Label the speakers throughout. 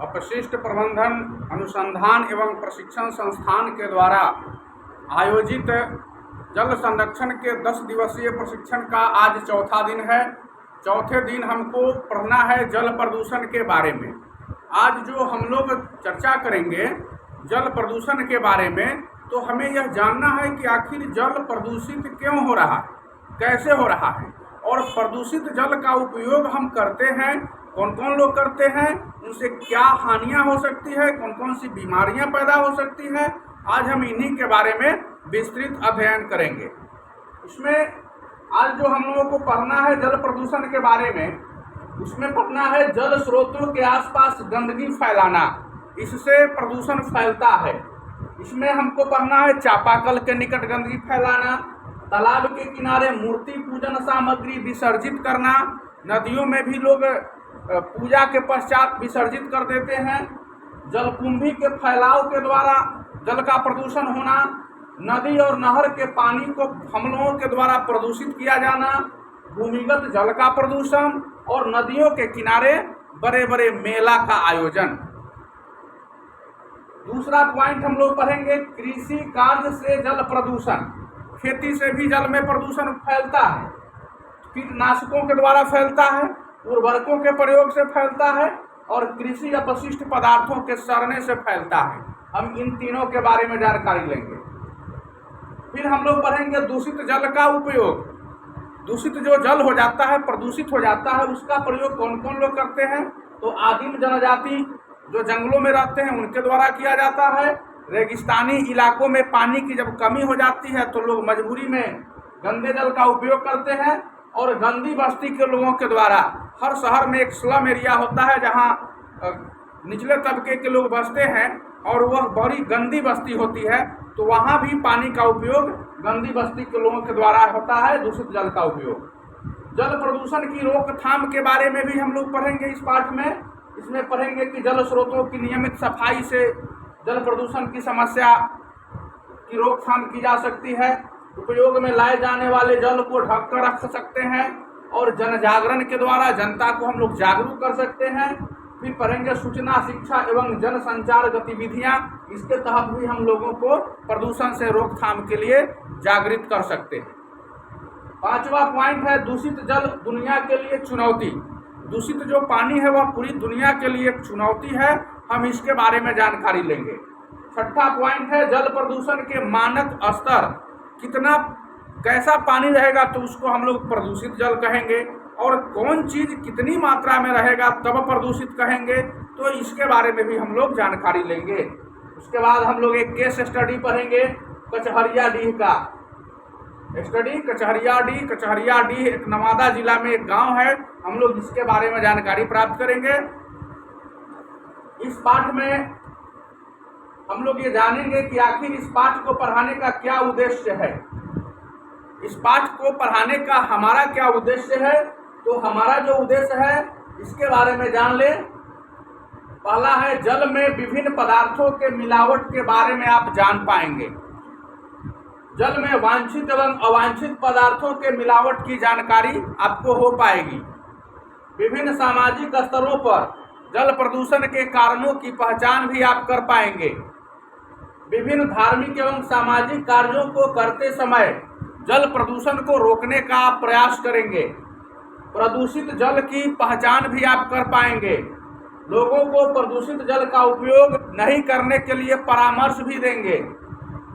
Speaker 1: अपशिष्ट प्रबंधन अनुसंधान एवं प्रशिक्षण संस्थान के द्वारा आयोजित जल संरक्षण के 10 दिवसीय प्रशिक्षण का आज चौथा दिन है। चौथे दिन हमको पढ़ना है जल प्रदूषण के बारे में। आज जो हम लोग चर्चा करेंगे जल प्रदूषण के बारे में, तो हमें यह जानना है कि आखिर जल प्रदूषित क्यों हो रहा है, कैसे हो रहा है, और प्रदूषित जल का उपयोग हम करते हैं, कौन कौन लोग करते हैं, उनसे क्या हानियां हो सकती है, कौन कौन सी बीमारियां पैदा हो सकती है। आज हम इन्हीं के बारे में विस्तृत अध्ययन करेंगे। इसमें आज जो हम लोगों को पढ़ना है जल प्रदूषण के बारे में, उसमें पढ़ना है जल स्रोतों के आसपास गंदगी फैलाना, इससे प्रदूषण फैलता है। इसमें हमको पढ़ना है चापाकल के निकट गंदगी फैलाना, तालाब के किनारे मूर्ति पूजन सामग्री विसर्जित करना, नदियों में भी लोग पूजा के पश्चात विसर्जित कर देते हैं, जलकुंभी के फैलाव के द्वारा जल का प्रदूषण होना, नदी और नहर के पानी को हम लोगों के द्वारा प्रदूषित किया जाना, भूमिगत जल का प्रदूषण और नदियों के किनारे बड़े बड़े मेला का आयोजन। दूसरा पॉइंट हम लोग पढ़ेंगे कृषि कार्य से जल प्रदूषण। खेती से भी जल में प्रदूषण फैलता है, कीटनाशकों के द्वारा फैलता है, उर्वरकों के प्रयोग से फैलता है और कृषि अपशिष्ट पदार्थों के सड़ने से फैलता है। हम इन तीनों के बारे में जानकारी लेंगे। फिर हम लोग पढ़ेंगे दूषित जल का उपयोग। दूषित जो जल हो जाता है, प्रदूषित हो जाता है, उसका प्रयोग कौन कौन लोग करते हैं, तो आदिम जनजाति जो जंगलों में रहते हैं उनके द्वारा किया जाता है। रेगिस्तानी इलाकों में पानी की जब कमी हो जाती है तो लोग मजबूरी में गंदे जल का उपयोग करते हैं, और गंदी बस्ती के लोगों के द्वारा हर शहर में एक स्लम एरिया होता है जहां निचले तबके के लोग बसते हैं और वह बड़ी गंदी बस्ती होती है, तो वहां भी पानी का उपयोग गंदी बस्ती के लोगों के द्वारा होता है, दूषित जल का उपयोग। जल प्रदूषण की रोकथाम के बारे में भी हम लोग पढ़ेंगे इस पाठ में। इसमें पढ़ेंगे कि जल स्रोतों की नियमित सफाई से जल प्रदूषण की समस्या की रोकथाम की जा सकती है। उपयोग में लाए जाने वाले जल को ढक कर रख सकते हैं और जन जागरण के द्वारा जनता को हम लोग जागरूक कर सकते हैं। फिर पढ़ेंगे सूचना शिक्षा एवं जन संचार गतिविधियां, इसके तहत भी हम लोगों को प्रदूषण से रोकथाम के लिए जागृत कर सकते हैं। पांचवा पॉइंट है दूषित जल दुनिया के लिए चुनौती। दूषित जो पानी है वह पूरी दुनिया के लिए एक चुनौती है, हम इसके बारे में जानकारी लेंगे। छठा पॉइंट है जल प्रदूषण के मानक स्तर, कितना कैसा पानी रहेगा तो उसको हम लोग प्रदूषित जल कहेंगे, और कौन चीज़ कितनी मात्रा में रहेगा तब प्रदूषित कहेंगे, तो इसके बारे में भी हम लोग जानकारी लेंगे। उसके बाद हम लोग एक केस स्टडी पढ़ेंगे कचहरियाडीह का स्टडी। कचहरियाडीह एक नवादा जिला में एक गांव है, हम लोग इसके बारे में जानकारी प्राप्त करेंगे। इस पाठ में हम लोग ये जानेंगे कि आखिर इस पाठ को पढ़ाने का क्या उद्देश्य है। इस पाठ को पढ़ाने का हमारा क्या उद्देश्य है, तो हमारा जो उद्देश्य है इसके बारे में जान ले। पहला है जल में विभिन्न पदार्थों के मिलावट के बारे में आप जान पाएंगे। जल में वांछित एवं अवांछित पदार्थों के मिलावट की जानकारी आपको हो पाएगी। विभिन्न सामाजिक स्तरों पर जल प्रदूषण के कारणों की पहचान भी आप कर पाएंगे। विभिन्न धार्मिक एवं सामाजिक कार्यों को करते समय जल प्रदूषण को रोकने का आप प्रयास करेंगे। प्रदूषित जल की पहचान भी आप कर पाएंगे। लोगों को प्रदूषित जल का उपयोग नहीं करने के लिए परामर्श भी देंगे।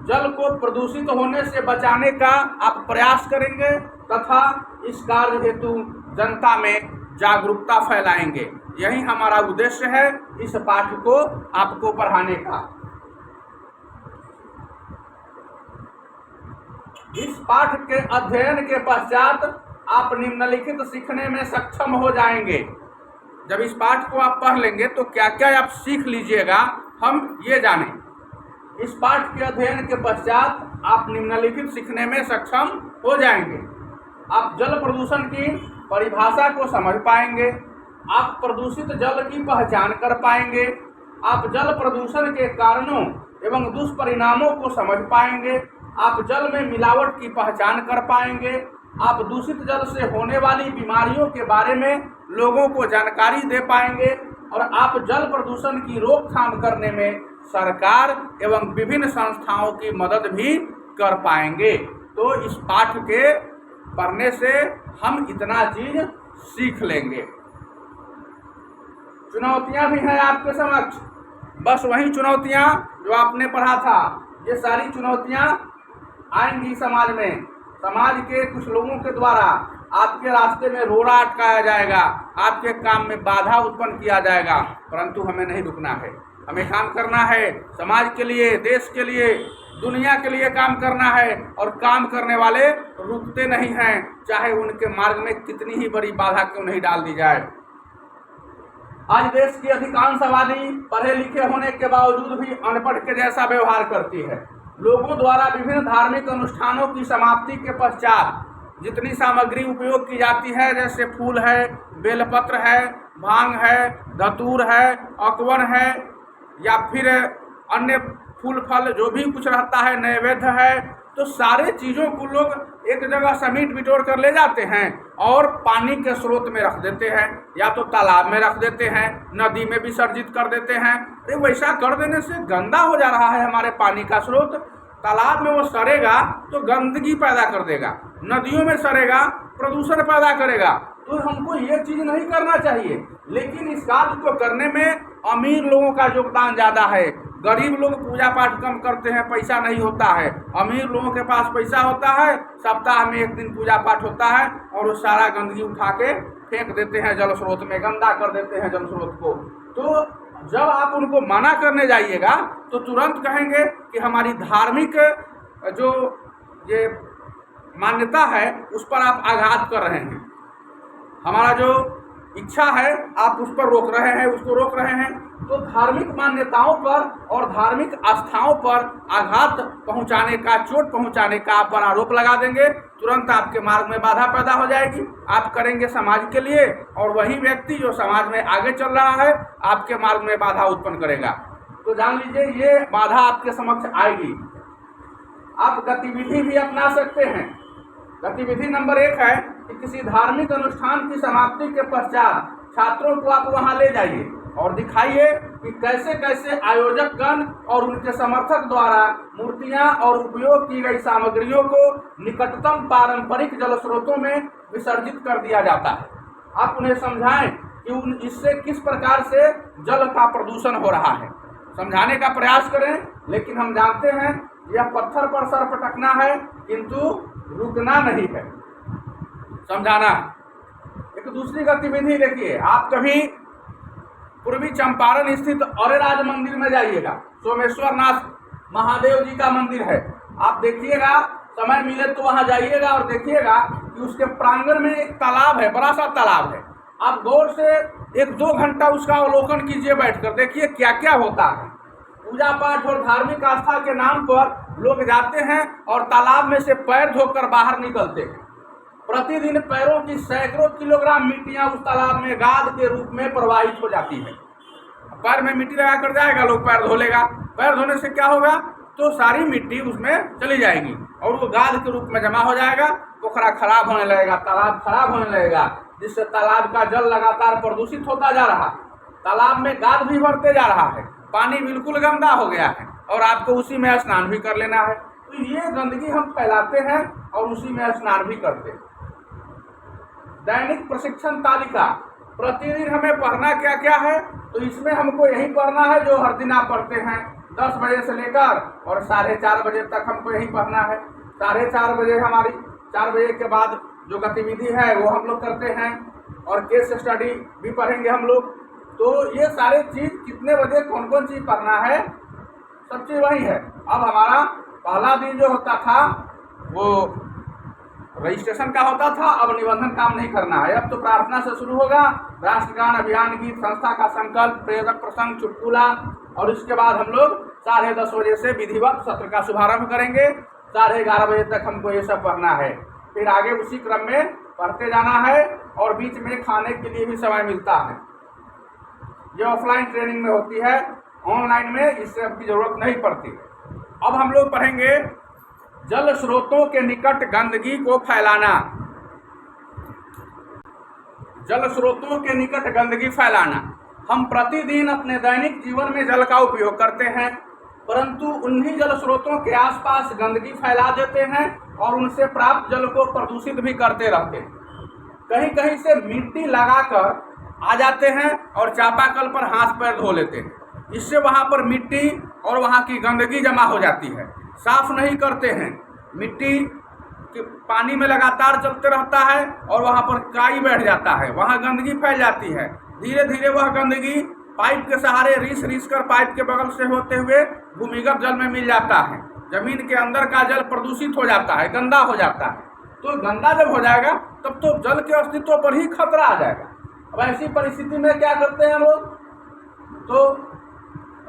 Speaker 1: जल को प्रदूषित होने से बचाने का आप प्रयास करेंगे तथा इस कार्य हेतु जनता में जागरूकता फैलाएंगे। यही हमारा उद्देश्य है इस पाठ को आपको पढ़ाने का। इस पाठ के अध्ययन के पश्चात आप निम्नलिखित सीखने में सक्षम हो जाएंगे। जब इस पाठ को आप पढ़ लेंगे तो क्या क्या आप सीख लीजिएगा, हम ये जानें। इस पाठ के अध्ययन के पश्चात आप निम्नलिखित सीखने में सक्षम हो जाएंगे। आप जल प्रदूषण की परिभाषा को समझ पाएंगे, आप प्रदूषित जल की पहचान कर पाएंगे, आप जल प्रदूषण के कारणों एवं दुष्परिणामों को समझ पाएंगे, आप जल में मिलावट की पहचान कर पाएंगे, आप दूषित जल से होने वाली बीमारियों के बारे में लोगों को जानकारी दे पाएंगे, और आप जल प्रदूषण की रोकथाम करने में सरकार एवं विभिन्न संस्थाओं की मदद भी कर पाएंगे। तो इस पाठ के पढ़ने से हम इतना चीज सीख लेंगे। चुनौतियां भी हैं आपके समक्ष, बस वही चुनौतियां जो आपने पढ़ा था, ये सारी चुनौतियां आएंगी समाज में। समाज के कुछ लोगों के द्वारा आपके रास्ते में रोड़ा अटकाया जाएगा, आपके काम में बाधा उत्पन्न किया जाएगा, परंतु हमें नहीं रुकना है। हमें काम करना है, समाज के लिए, देश के लिए, दुनिया के लिए काम करना है। और काम करने वाले रुकते नहीं हैं, चाहे उनके मार्ग में कितनी ही बड़ी बाधा क्यों नहीं डाल दी जाए। आज देश की अधिकांश आबादी पढ़े लिखे होने के बावजूद भी अनपढ़ के जैसा व्यवहार करती है। लोगों द्वारा विभिन्न धार्मिक अनुष्ठानों की समाप्ति के पश्चात जितनी सामग्री उपयोग की जाती है, जैसे फूल है, बेलपत्र है, भांग है, धतूर है, अकवन है, या फिर अन्य फूल फल जो भी कुछ रहता है, नैवेद्य है, तो सारे चीज़ों को लोग एक जगह समेट बिटोर कर ले जाते हैं और पानी के स्रोत में रख देते हैं, या तो तालाब में रख देते हैं, नदी में विसर्जित कर देते हैं। तो वैसा कर देने से गंदा हो जा रहा है हमारे पानी का स्रोत। तालाब में वो सड़ेगा तो गंदगी पैदा कर देगा, नदियों में सड़ेगा प्रदूषण पैदा करेगा। तो हमको ये चीज़ नहीं करना चाहिए। लेकिन इस कार्य को करने में अमीर लोगों का योगदान ज़्यादा है। गरीब लोग पूजा पाठ कम करते हैं, पैसा नहीं होता है। अमीर लोगों के पास पैसा होता है, सप्ताह में एक दिन पूजा पाठ होता है और वो सारा गंदगी उठा के फेंक देते हैं जल स्रोत में, गंदा कर देते हैं जल स्रोत को। तो जब आप उनको मना करने जाइएगा तो तुरंत कहेंगे कि हमारी धार्मिक जो ये मान्यता है उस पर आप आघात कर रहे हैं, हमारा जो इच्छा है आप उस पर रोक रहे हैं, उसको रोक रहे हैं। तो धार्मिक मान्यताओं पर और धार्मिक आस्थाओं पर आघात पहुंचाने का, चोट पहुंचाने का आप पर आरोप लगा देंगे, तुरंत आपके मार्ग में बाधा पैदा हो जाएगी। आप करेंगे समाज के लिए, और वही व्यक्ति जो समाज में आगे चल रहा है आपके मार्ग में बाधा उत्पन्न करेगा। तो जान लीजिए ये बाधा आपके समक्ष आएगी। आप गतिविधि भी अपना सकते हैं। गतिविधि नंबर 1 है कि किसी धार्मिक अनुष्ठान की समाप्ति के पश्चात छात्रों को आप वहां ले जाइए और दिखाइए कि कैसे कैसे आयोजक गण और उनके समर्थक द्वारा मूर्तियां और उपयोग की गई सामग्रियों को निकटतम पारंपरिक जल स्रोतों में विसर्जित कर दिया जाता है। आप उन्हें समझाएं कि इससे किस प्रकार से जल का प्रदूषण हो रहा है, समझाने का प्रयास करें। लेकिन हम जानते हैं यह पत्थर पर सर पटकना है, किंतु रुकना नहीं है, समझाना। एक दूसरी गतिविधि देखिए, आप कभी पूर्वी चंपारण स्थित औरेराज मंदिर में जाइएगा, सोमेश्वर नाथ महादेव जी का मंदिर है। आप देखिएगा, समय मिले तो वहां जाइएगा और देखिएगा कि उसके प्रांगण में एक तालाब है, बड़ा सा तालाब है। आप गौर से 1-2 घंटा उसका अवलोकन कीजिए बैठकर, देखिए क्या क्या होता है। पूजा पाठ और धार्मिक आस्था के नाम पर लोग जाते हैं और तालाब में से पैर धोकर बाहर निकलते हैं। प्रतिदिन पैरों की सैकड़ों किलोग्राम मिट्टियां उस तालाब में गाद के रूप में प्रवाहित हो जाती है। पैर में मिट्टी लगा कर जाएगा, लोग पैर धो लेगा। पैर धोने से क्या होगा, तो सारी मिट्टी उसमें चली जाएगी और वो गाद के रूप में जमा हो जाएगा। पोखरा खराब होने लगेगा, तालाब खराब होने लगेगा, जिससे तालाब का जल लगातार प्रदूषित होता जा रहा है। तालाब में गाद भी बढ़ते जा रहा है, पानी बिल्कुल गंदा हो गया है और आपको उसी में स्नान भी कर लेना है। तो ये गंदगी हम फैलाते हैं और उसी में स्नान भी करते हैं। दैनिक प्रशिक्षण तालिका, प्रतिदिन हमें पढ़ना क्या क्या है, तो इसमें हमको यही पढ़ना है जो हर दिन आप पढ़ते हैं। 10 बजे से लेकर और 4:30 बजे तक हमको यही पढ़ना है। 4:30 बजे हमारी 4 बजे के बाद जो गतिविधि है वो हम लोग करते हैं और केस स्टडी भी पढ़ेंगे हम लोग। तो ये सारे चीज़ कितने बजे कौन कौन चीज़ पढ़ना है, सब चीज़ वही है। अब हमारा पहला दिन जो होता था वो रजिस्ट्रेशन का होता था, अब निबंधन काम नहीं करना है। अब तो प्रार्थना से शुरू होगा, राष्ट्रगान, अभियान गीत, संस्था का संकल्प, प्रेरक प्रसंग, चुटकुला, और इसके बाद हम लोग 10:30 बजे से विधिवत सत्र का शुभारंभ करेंगे। 11:30 बजे तक हमको ये सब पढ़ना है। फिर आगे उसी क्रम में पढ़ते जाना है और बीच में खाने के लिए भी समय मिलता है। ये ऑफलाइन ट्रेनिंग में होती है, ऑनलाइन में इस सब की जरूरत नहीं पड़ती। अब हम लोग पढ़ेंगे जल स्रोतों के निकट गंदगी को फैलाना। जल स्रोतों के निकट गंदगी फैलाना, हम प्रतिदिन अपने दैनिक जीवन में जल का उपयोग करते हैं, परंतु उन्हीं जल स्रोतों के आसपास गंदगी फैला देते हैं और उनसे प्राप्त जल को प्रदूषित भी करते रहते हैं। कहीं कहीं से मिट्टी लगाकर आ जाते हैं और चापाकल पर हाथ पैर धो लेते हैं। इससे वहाँ पर मिट्टी और वहाँ की गंदगी जमा हो जाती है, साफ नहीं करते हैं। मिट्टी के पानी में लगातार चलते रहता है और वहाँ पर काई बैठ जाता है, वहाँ गंदगी फैल जाती है। धीरे धीरे वह गंदगी पाइप के सहारे रिस कर पाइप के बगल से होते हुए भूमिगत जल में मिल जाता है। जमीन के अंदर का जल प्रदूषित हो जाता है, गंदा हो जाता है। तो गंदा जब हो जाएगा तब तो जल के अस्तित्व पर ही खतरा आ जाएगा। अब ऐसी परिस्थिति में क्या करते हैं हम लोग, तो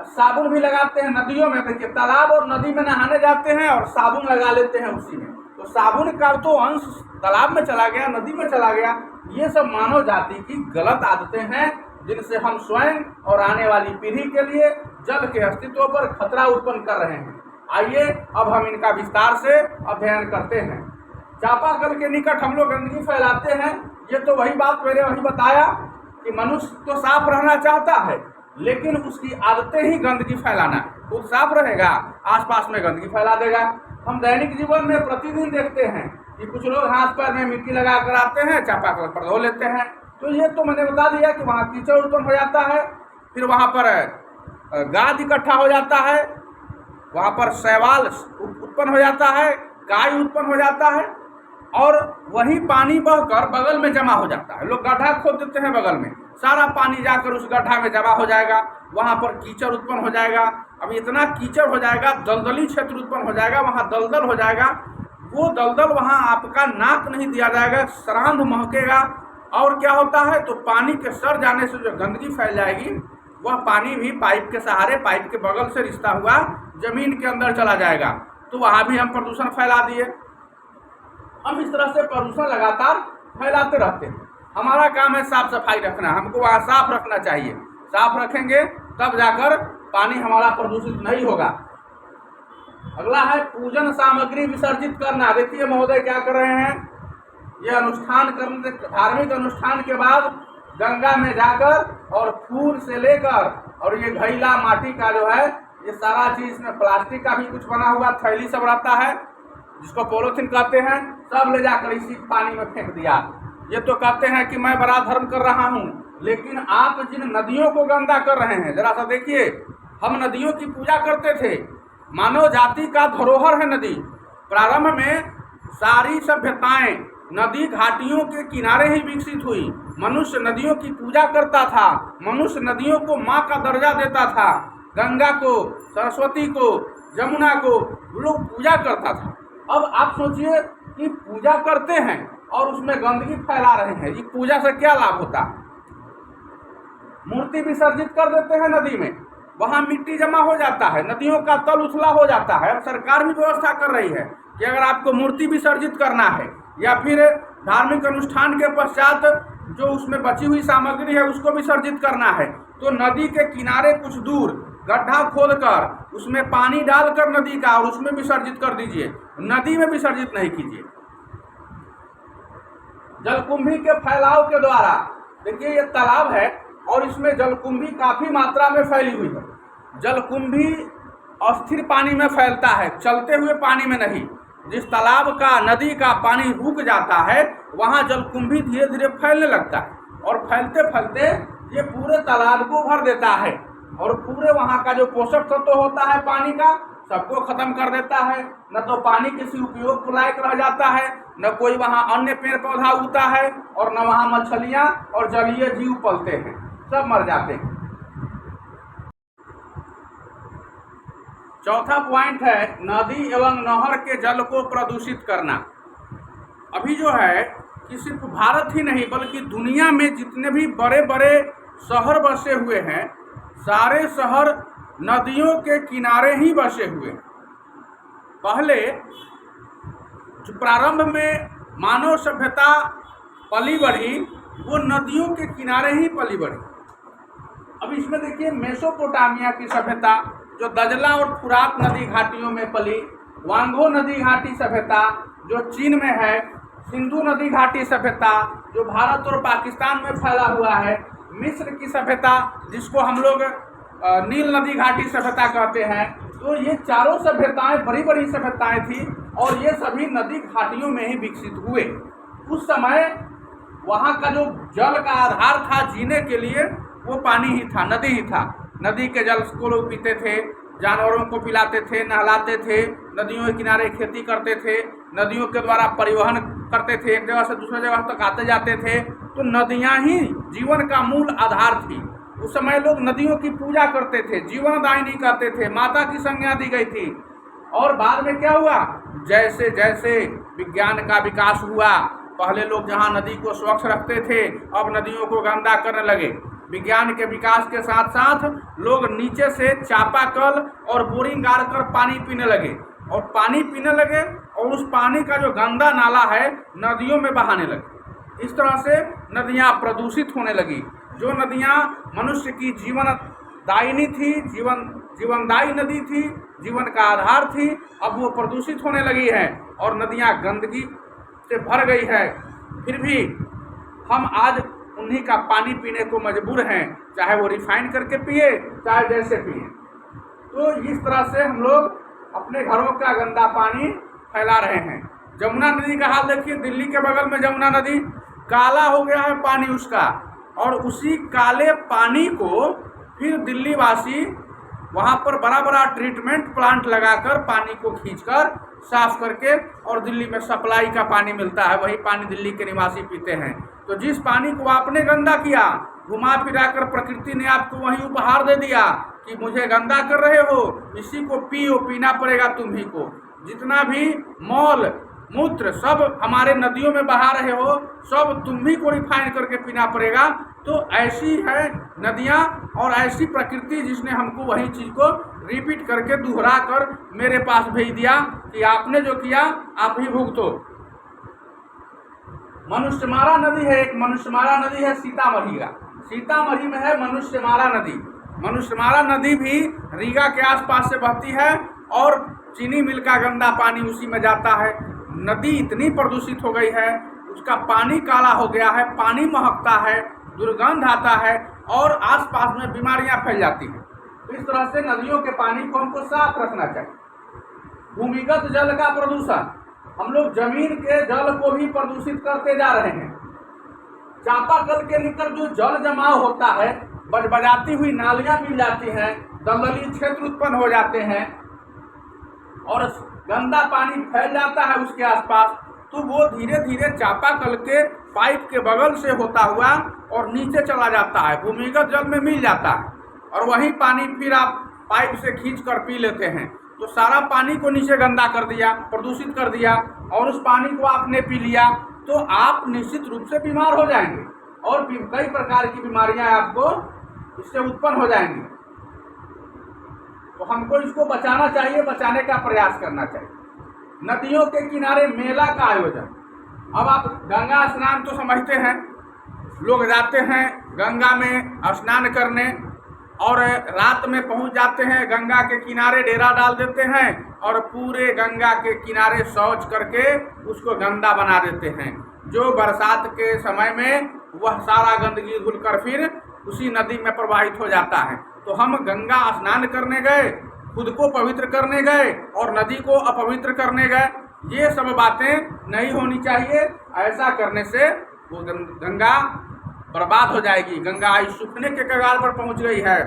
Speaker 1: साबुन भी लगाते हैं नदियों में। देखिए, तालाब और नदी में नहाने जाते हैं और साबुन लगा लेते हैं उसी में, तो साबुन का तो अंश तालाब में चला गया, नदी में चला गया। ये सब मानव जाति की गलत आदतें हैं जिनसे हम स्वयं और आने वाली पीढ़ी के लिए जल के अस्तित्व पर खतरा उत्पन्न कर रहे हैं। आइए अब हम इनका विस्तार से अध्ययन करते हैं। चापाकल के निकट हम लोग गंदगी फैलाते हैं। ये तो वही बात मैंने वही बताया कि मनुष्य तो साफ रहना चाहता है, लेकिन उसकी आदतें ही गंदगी फैलाना। खुद साफ रहेगा, आसपास में गंदगी फैला देगा। हम दैनिक जीवन में प्रतिदिन देखते हैं कि कुछ लोग हाथ पैर में मिट्टी लगा कर आते हैं, चापाकल पर धो लेते हैं। तो ये तो मैंने बता दिया कि वहाँ कीचड़ उत्पन्न हो जाता है, फिर वहाँ पर गाद इकट्ठा हो जाता है, वहाँ पर शैवाल उत्पन्न हो जाता है, काई उत्पन्न हो जाता है और वही पानी बहकर बगल में जमा हो जाता है। लोग गड्ढा खोद देते हैं बगल में, सारा पानी जाकर उस गड्ढा में जमा हो जाएगा, वहाँ पर कीचड़ उत्पन्न हो जाएगा। अब इतना कीचड़ हो जाएगा, दलदली क्षेत्र उत्पन्न हो जाएगा, वहाँ दलदल हो जाएगा। वो दलदल वहाँ आपका नाक नहीं दिया जाएगा, सरांध महकेगा। और क्या होता है, तो पानी के सर जाने से जो गंदगी फैल जाएगी, वह पानी भी पाइप के सहारे, पाइप के बगल से रिश्ता हुआ जमीन के अंदर चला जाएगा। तो वहाँ भी हम प्रदूषण फैला दिए। हम इस तरह से प्रदूषण लगातार फैलाते रहते हैं। हमारा काम है साफ सफाई रखना, हमको वहाँ साफ रखना चाहिए। साफ रखेंगे तब जाकर पानी हमारा प्रदूषित नहीं होगा। अगला है पूजन सामग्री विसर्जित करना। देखिए महोदय क्या कर रहे हैं, ये अनुष्ठान करने, धार्मिक अनुष्ठान के बाद गंगा में जाकर और फूल से लेकर और ये घैला माटी का जो है ये सारा चीज में प्लास्टिक का भी कुछ बना हुआ थैली सब रहता है, जिसको पॉलीथीन कहते हैं, सब ले जाकर इसी पानी में फेंक दिया। ये तो कहते हैं कि मैं बड़ा धर्म कर रहा हूँ, लेकिन आप जिन नदियों को गंदा कर रहे हैं, जरा सा देखिए। हम नदियों की पूजा करते थे, मानव जाति का धरोहर है नदी। प्रारंभ में सारी सभ्यताएं नदी घाटियों के किनारे ही विकसित हुई। मनुष्य नदियों की पूजा करता था, मनुष्य नदियों को माँ का दर्जा देता था। गंगा को, सरस्वती को, जमुना को लोग पूजा करता था। अब आप सोचिए कि पूजा करते हैं और उसमें गंदगी फैला रहे हैं, ये पूजा से क्या लाभ होता है। मूर्ति विसर्जित कर देते हैं नदी में, वहाँ मिट्टी जमा हो जाता है, नदियों का तल उथला हो जाता है। अब सरकार भी व्यवस्था कर रही है कि अगर आपको मूर्ति विसर्जित करना है या फिर धार्मिक अनुष्ठान के पश्चात जो उसमें बची हुई सामग्री है उसको विसर्जित करना है, तो नदी के किनारे कुछ दूर गड्ढा खोदकर उसमें पानी डालकर नदी का और उसमें विसर्जित कर दीजिए, नदी में विसर्जित नहीं कीजिए। जलकुंभी के फैलाव के द्वारा, देखिए ये तालाब है और इसमें जलकुंभी काफी मात्रा में फैली हुई है। जलकुंभी अस्थिर पानी में फैलता है, चलते हुए पानी में नहीं। जिस तालाब का, नदी का पानी रुक जाता है, वहाँ जलकुंभी धीरे धीरे फैलने लगता है और फैलते फैलते ये पूरे तालाब को भर देता है और पूरे वहाँ का जो पोषक तत्व होता है पानी का, सबको खत्म कर देता है। न तो पानी किसी उपयोग को लायक रह जाता है, न कोई वहाँ अन्य पेड़ पौधा उगता है और न वहाँ मछलियाँ और जलीय जीव पलते हैं, सब मर जाते हैं। चौथा पॉइंट है नदी एवं नहर के जल को प्रदूषित करना। अभी जो है कि सिर्फ भारत ही नहीं बल्कि दुनिया में जितने भी बड़े बड़े शहर बसे हुए हैं, सारे शहर नदियों के किनारे ही बसे हुए। पहले जो प्रारंभ में मानव सभ्यता पली बढ़ी वो नदियों के किनारे ही पली बढ़ी। अब इसमें देखिए मेसोपोटामिया की सभ्यता जो दजला और फुरात नदी घाटियों में पली, वांगो नदी घाटी सभ्यता जो चीन में है, सिंधु नदी घाटी सभ्यता जो भारत और पाकिस्तान में फैला हुआ है, मिस्र की सभ्यता, जिसको हम लोग नील नदी घाटी सभ्यता कहते हैं, तो ये चारों सभ्यताएं बड़ी बड़ी सभ्यताएं थी और ये सभी नदी घाटियों में ही विकसित हुए। उस समय वहाँ का जो जल का आधार था जीने के लिए वो पानी ही था, नदी ही था। नदी के जल को लोग पीते थे, जानवरों को पिलाते थे, नहलाते थे, नदियों के किनारे खेती करते थे, नदियों के द्वारा परिवहन करते थे, एक जगह से दूसरी जगह तक आते जाते थे। तो नदियाँ ही जीवन का मूल आधार थी। उस समय लोग नदियों की पूजा करते थे, जीवनदायिनी कहते थे, माता की संज्ञा दी गई थी। और बाद में क्या हुआ, जैसे जैसे विज्ञान का विकास हुआ, पहले लोग जहाँ नदी को स्वच्छ रखते थे अब नदियों को गंदा करने लगे। विज्ञान के विकास के साथ साथ लोग नीचे से चापाकल और बोरिंग गाड़ कर पानी पीने लगे और पानी पीने लगे और उस पानी का जो गंदा नाला है नदियों में बहाने लगे। इस तरह से नदियाँ प्रदूषित होने लगी। जो नदियाँ मनुष्य की जीवनदायिनी थी, जीवनदायी नदी थी, जीवन का आधार थी, अब वो प्रदूषित होने लगी है और नदियाँ गंदगी से भर गई है। फिर भी हम आज उन्हीं का पानी पीने को मजबूर हैं, चाहे वो रिफाइन करके पिए, चाहे जैसे पिए। तो इस तरह से हम लोग अपने घरों का गंदा पानी फैला रहे हैं। जमुना नदी का हाल देखिए, दिल्ली के बगल में जमुना नदी, काला हो गया है पानी उसका, और उसी काले पानी को फिर दिल्ली वासी वहाँ पर बड़ा बड़ा ट्रीटमेंट प्लांट लगाकर पानी को खींचकर साफ करके और दिल्ली में सप्लाई का पानी मिलता है, वही पानी दिल्ली के निवासी पीते हैं। तो जिस पानी को आपने गंदा किया, घुमा फिरा कर प्रकृति ने आपको वही उपहार दे दिया कि मुझे गंदा कर रहे हो, इसी को पियो, पीना पड़ेगा तुम्ही को। जितना भी मौल मूत्र सब हमारे नदियों में बहा रहे हो, सब तुम्ही को रिफाइन करके पीना पड़ेगा। तो ऐसी है नदियाँ और ऐसी प्रकृति जिसने हमको वही चीज़ को रिपीट करके दोहरा कर मेरे पास भेज दिया कि आपने जो किया आप ही भुगतो। मनुष्यमारा नदी है, एक मनुष्यमारा नदी है सीतामढ़ी का, सीतामढ़ी में है मनुष्यमारा नदी। मनुष्यमारा नदी भी रीगा के आसपास से बहती है और चीनी मिल का गंदा पानी उसी में जाता है। नदी इतनी प्रदूषित हो गई है, उसका पानी काला हो गया है, पानी महकता है, दुर्गंध आता है और आसपास में बीमारियां फैल जाती हैं। तो इस तरह से नदियों के पानी को हमको साफ रखना चाहिए। भूमिगत जल का प्रदूषण, हम लोग जमीन के जल को भी प्रदूषित करते जा रहे हैं। चापाकल के निकल जो जल जमाव होता है, बजबजाती हुई नालियां मिल जाती हैं, दलदली क्षेत्र उत्पन्न हो जाते हैं और गंदा पानी फैल जाता है उसके आसपास। तो वो धीरे धीरे चापाकल के पाइप के बगल से होता हुआ और नीचे चला जाता है, भूमिगत जल में मिल जाता है और वही पानी फिर आप पाइप से खींच कर पी लेते हैं। तो सारा पानी को नीचे गंदा कर दिया, प्रदूषित कर दिया और उस पानी को आपने पी लिया तो आप निश्चित रूप से बीमार हो जाएंगे और कई प्रकार की बीमारियां आपको इससे उत्पन्न हो जाएंगी। तो हमको इसको बचाना चाहिए, बचाने का प्रयास करना चाहिए। नदियों के किनारे मेला का आयोजन, अब आप गंगा स्नान तो समझते हैं, लोग जाते हैं गंगा में स्नान करने और रात में पहुंच जाते हैं, गंगा के किनारे डेरा डाल देते हैं और पूरे गंगा के किनारे शौच करके उसको गंदा बना देते हैं। जो बरसात के समय में वह सारा गंदगी धुलकर फिर उसी नदी में प्रवाहित हो जाता है। तो हम गंगा स्नान करने गए, खुद को पवित्र करने गए और नदी को अपवित्र करने गए, ये सब बातें नहीं होनी चाहिए। ऐसा करने से वो गंगा बर्बाद हो जाएगी। गंगा आज सूखने के कगार पर पहुंच गई है।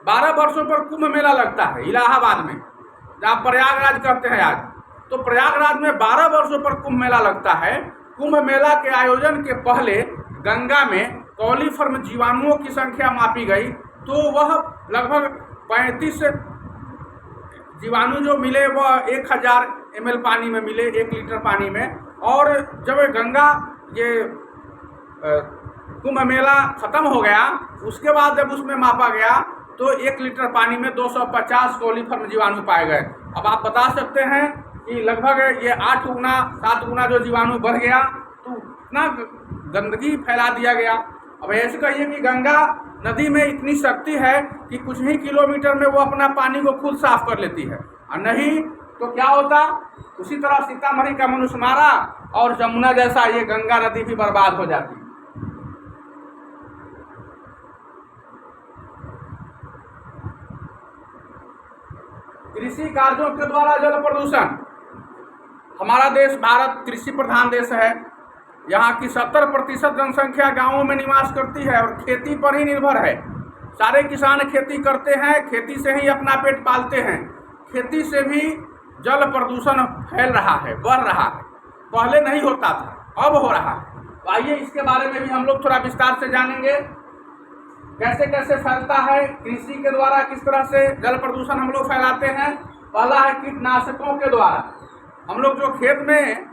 Speaker 1: 12 वर्षों पर कुंभ मेला लगता है इलाहाबाद में, जहाँ प्रयागराज कहते हैं आज। तो प्रयागराज में 12 वर्षों पर कुंभ मेला लगता है। कुंभ मेला के आयोजन के पहले गंगा में कॉलीफॉर्म जीवाणुओं की संख्या मापी गई तो वह लगभग 35 जीवाणु जो मिले वह 1000 ml पानी में मिले, 1 लीटर पानी में। और जब गंगा ये कुंभ मेला खत्म हो गया उसके बाद जब उसमें मापा गया तो 1 लीटर पानी में 250 कॉलीफॉर्म जीवाणु पाए गए। अब आप बता सकते हैं कि लगभग ये 8 गुना 7 गुना जो जीवाणु बढ़ गया, तो इतना गंदगी फैला दिया गया। अब ऐसे कहिए कि गंगा नदी में इतनी शक्ति है कि कुछ ही किलोमीटर में वो अपना पानी को खुद साफ कर लेती है, और नहीं तो क्या होता, उसी तरह सीतामढ़ी का मनुष्यमारा और जमुना जैसा ये गंगा नदी भी बर्बाद हो जाती। कृषि कार्यों के द्वारा जल प्रदूषण। हमारा देश भारत कृषि प्रधान देश है। यहाँ की 70% जनसंख्या गांवों में निवास करती है और खेती पर ही निर्भर है। सारे किसान खेती करते हैं, खेती से ही अपना पेट पालते हैं। खेती से भी जल प्रदूषण फैल रहा है, बढ़ रहा है। पहले नहीं होता था, अब हो रहा है। तो आइए इसके बारे में भी हम लोग थोड़ा विस्तार से जानेंगे, कैसे कैसे फैलता है, कृषि के द्वारा किस तरह से जल प्रदूषण हम लोग फैलाते हैं। पहला है कीटनाशकों के द्वारा। हम लोग जो खेत में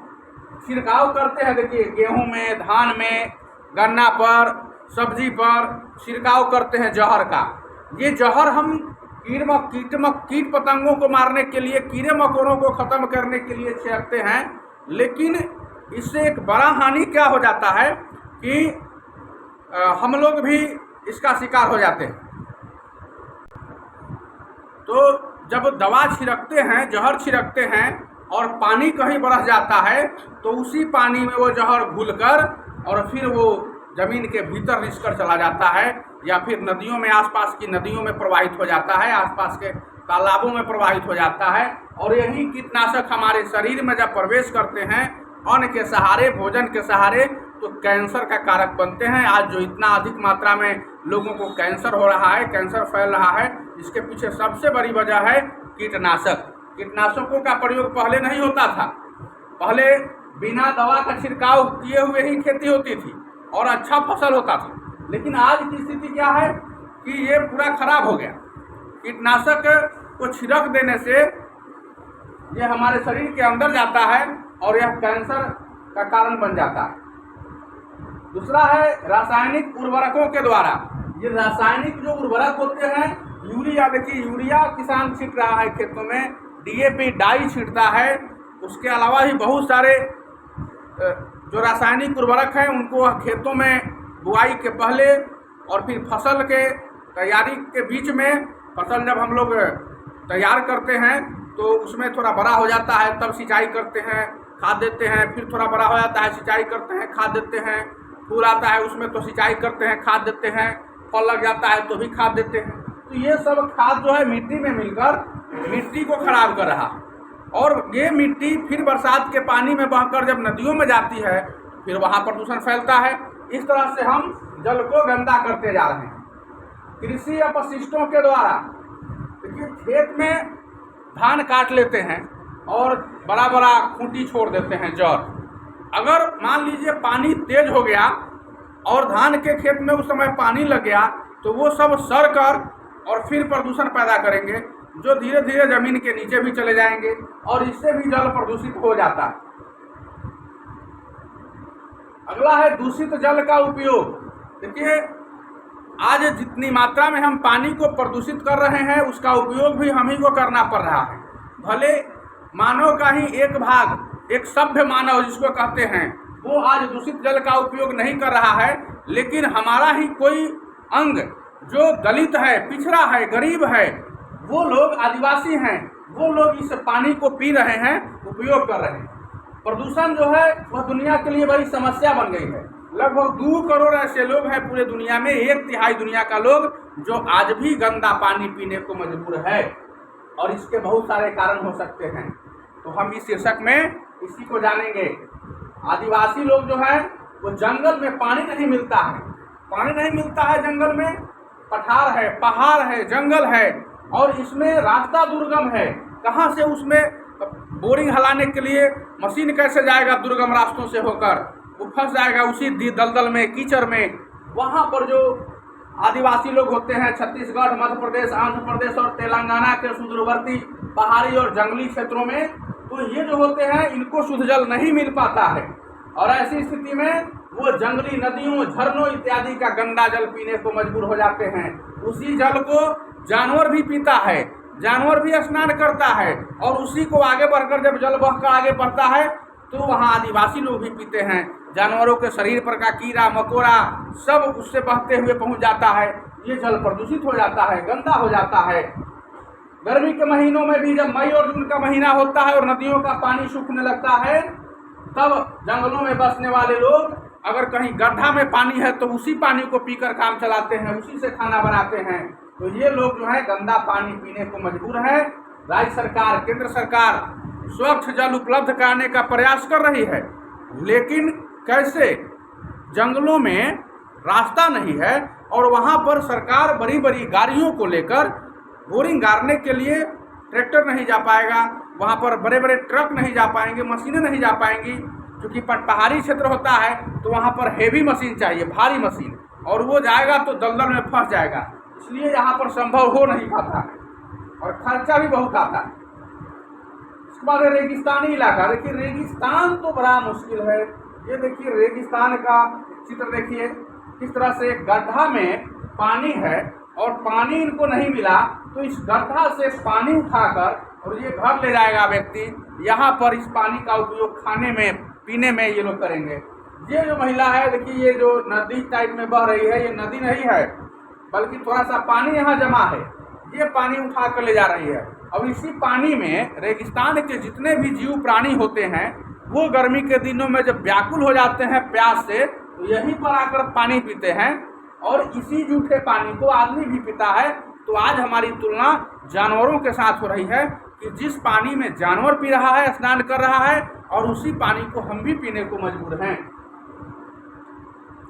Speaker 1: छिड़काव करते हैं, देखिए गेहूं में, धान में, गन्ना पर, सब्जी पर छिड़काव करते हैं जहर का। ये जहर हम कीट पतंगों को मारने के लिए, कीड़े मकोड़ों को खत्म करने के लिए छिड़कते हैं। लेकिन इससे एक बड़ा हानि क्या हो जाता है कि हम लोग भी इसका शिकार हो जाते हैं। तो जब दवा छिड़कते हैं, जहर छिड़कते हैं और पानी कहीं बरस जाता है तो उसी पानी में वो जहर घुलकर और फिर वो जमीन के भीतर रिसकर चला जाता है, या फिर नदियों में, आसपास की नदियों में प्रवाहित हो जाता है, आसपास के तालाबों में प्रवाहित हो जाता है। और यही कीटनाशक हमारे शरीर में जब प्रवेश करते हैं अन्न के सहारे, भोजन के सहारे, तो कैंसर का कारक बनते हैं। आज जो इतना अधिक मात्रा में लोगों को कैंसर हो रहा है, कैंसर फैल रहा है, इसके पीछे सबसे बड़ी वजह है कीटनाशक। कीटनाशकों का प्रयोग पहले नहीं होता था। पहले बिना दवा का छिड़काव किए हुए ही खेती होती थी और अच्छा फसल होता था। लेकिन आज की स्थिति क्या है कि ये पूरा खराब हो गया। कीटनाशक को छिड़क देने से ये हमारे शरीर के अंदर जाता है और यह कैंसर का कारण बन जाता है। दूसरा है रासायनिक उर्वरकों के द्वारा। ये रासायनिक जो उर्वरक होते हैं, यूरिया, देखिए यूरिया किसान छिट रहा है खेतों में, डीएपी डाई छिड़ता है। उसके अलावा भी बहुत सारे जो रासायनिक उर्वरक हैं उनको खेतों में बुआई के पहले और फिर फसल के तैयारी के बीच में, फसल जब हम लोग तैयार करते हैं तो उसमें थोड़ा बड़ा हो जाता है तब सिंचाई करते हैं, खाद देते हैं, फिर थोड़ा बड़ा हो जाता है, सिंचाई करते हैं, खाद देते हैं, फूल आता है उसमें तो सिंचाई करते हैं, खाद देते हैं, फल लग जाता है तो भी खाद देते हैं। तो ये सब खाद जो है मिट्टी में मिलकर मिट्टी को खराब कर रहा है और ये मिट्टी फिर बरसात के पानी में बहकर जब नदियों में जाती है फिर वहाँ प्रदूषण फैलता है। इस तरह से हम जल को गंदा करते जा रहे हैं। कृषि अपशिष्टों के द्वारा, देखिए खेत में धान काट लेते हैं और बड़ा बड़ा खूंटी छोड़ देते हैं जड़। अगर मान लीजिए पानी तेज हो गया और धान के खेत में उस समय पानी लग गया तो वो सब सड़ कर और फिर प्रदूषण पैदा करेंगे, जो धीरे धीरे जमीन के नीचे भी चले जाएंगे और इससे भी जल प्रदूषित हो जाता है। अगला है दूषित जल का उपयोग। देखिए आज जितनी मात्रा में हम पानी को प्रदूषित कर रहे हैं उसका उपयोग भी हम ही को करना पड़ रहा है। भले मानव का ही एक भाग, एक सभ्य मानव जिसको कहते हैं, वो आज दूषित जल का उपयोग नहीं कर रहा है, लेकिन हमारा ही कोई अंग जो दलित है, पिछड़ा है, गरीब है, वो लोग आदिवासी हैं, वो लोग इस पानी को पी रहे हैं, उपयोग कर रहे हैं। प्रदूषण जो है वह दुनिया के लिए बड़ी समस्या बन गई है। लगभग 2 करोड़ ऐसे लोग हैं पूरे दुनिया में, 1/3 दुनिया का लोग जो आज भी गंदा पानी पीने को मजबूर है और इसके बहुत सारे कारण हो सकते हैं। तो हम इस शीर्षक में इसी को जानेंगे। आदिवासी लोग जो है वो जंगल में पानी नहीं मिलता है, पानी नहीं मिलता है जंगल में, पठार है, पहाड़ है, जंगल है और इसमें रास्ता दुर्गम है। कहाँ से उसमें बोरिंग हलाने के लिए मशीन कैसे जाएगा दुर्गम रास्तों से होकर, वो फंस जाएगा उसी दलदल में, कीचड़ में। वहाँ पर जो आदिवासी लोग होते हैं छत्तीसगढ़, मध्य प्रदेश, आंध्र प्रदेश और तेलंगाना के सुदूरवर्ती पहाड़ी और जंगली क्षेत्रों में, तो ये जो होते हैं इनको शुद्ध जल नहीं मिल पाता है और ऐसी स्थिति में वो जंगली नदियों, झरनों इत्यादि का गंदा जल पीने को मजबूर हो जाते हैं। उसी जल को जानवर भी पीता है, जानवर भी स्नान करता है और उसी को आगे बढ़कर जब जल बहकर आगे बढ़ता है तो वहाँ आदिवासी लोग भी पीते हैं। जानवरों के शरीर पर का कीड़ा मकोड़ा सब उससे बहते हुए पहुँच जाता है। ये जल प्रदूषित हो जाता है, गंदा हो जाता है। गर्मी के महीनों में भी जब मई और जून का महीना होता है और नदियों का पानी सूखने लगता है, तब जंगलों में बसने वाले लोग अगर कहीं गड्ढा में पानी है तो उसी पानी को पीकर काम चलाते हैं, उसी से खाना बनाते हैं। तो ये लोग जो है गंदा पानी पीने को मजबूर है राज्य सरकार, केंद्र सरकार स्वच्छ जल उपलब्ध कराने का प्रयास कर रही है, लेकिन कैसे? जंगलों में रास्ता नहीं है और वहाँ पर सरकार बड़ी बड़ी गाड़ियों को लेकर बोरिंग गाड़ने के लिए ट्रैक्टर नहीं जा पाएगा, वहाँ पर बड़े बड़े ट्रक नहीं जा पाएंगे, मशीनें नहीं जा पाएंगी, क्योंकि पहाड़ी क्षेत्र होता है तो वहाँ पर हेवी मशीन चाहिए, भारी मशीन, और वो जाएगा तो दलदल में फंस जाएगा, इसलिए यहाँ पर संभव हो नहीं पाता है और खर्चा भी बहुत आता है। इसके बाद रेगिस्तानी इलाका, देखिए रेगिस्तान तो बड़ा मुश्किल है। ये देखिए रेगिस्तान का चित्र देखिए, किस तरह से गड्ढा में पानी है और पानी इनको नहीं मिला तो इस गड्ढा से पानी उठाकर और ये घर ले जाएगा व्यक्ति, यहाँ पर इस पानी का उपयोग खाने में, पीने में ये लोग करेंगे। ये जो महिला है देखिए, ये जो नदी टाइप में बह रही है, ये नदी नहीं है बल्कि थोड़ा सा पानी यहाँ जमा है, ये पानी उठा कर ले जा रही है। और इसी पानी में रेगिस्तान के जितने भी जीव प्राणी होते हैं वो गर्मी के दिनों में जब व्याकुल हो जाते हैं प्यास से, तो यहीं पर आकर पानी पीते हैं और इसी जूठे पानी को आदमी भी पीता है। तो आज हमारी तुलना जानवरों के साथ हो रही है कि जिस पानी में जानवर पी रहा है, स्नान कर रहा है, और उसी पानी को हम भी पीने को मजबूर हैं।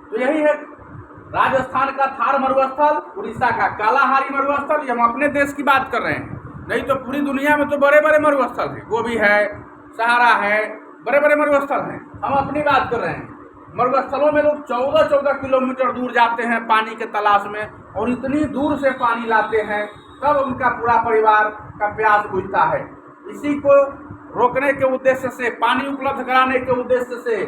Speaker 1: तो यही है राजस्थान का थार मरुस्थल, उड़ीसा का कालाहारी मरुस्थल। हम अपने देश की बात कर रहे हैं, नहीं तो पूरी दुनिया में तो बड़े बड़े मरुस्थल हैं, गोबी है, सहारा है, बड़े बड़े मरुस्थल हैं। हम अपनी बात कर रहे हैं। मरुस्थलों में लोग 14-14 किलोमीटर दूर जाते हैं पानी के तलाश में, और इतनी दूर से पानी लाते हैं, तब उनका पूरा परिवार का प्यास बुझता है। इसी को रोकने के उद्देश्य से, पानी उपलब्ध कराने के उद्देश्य से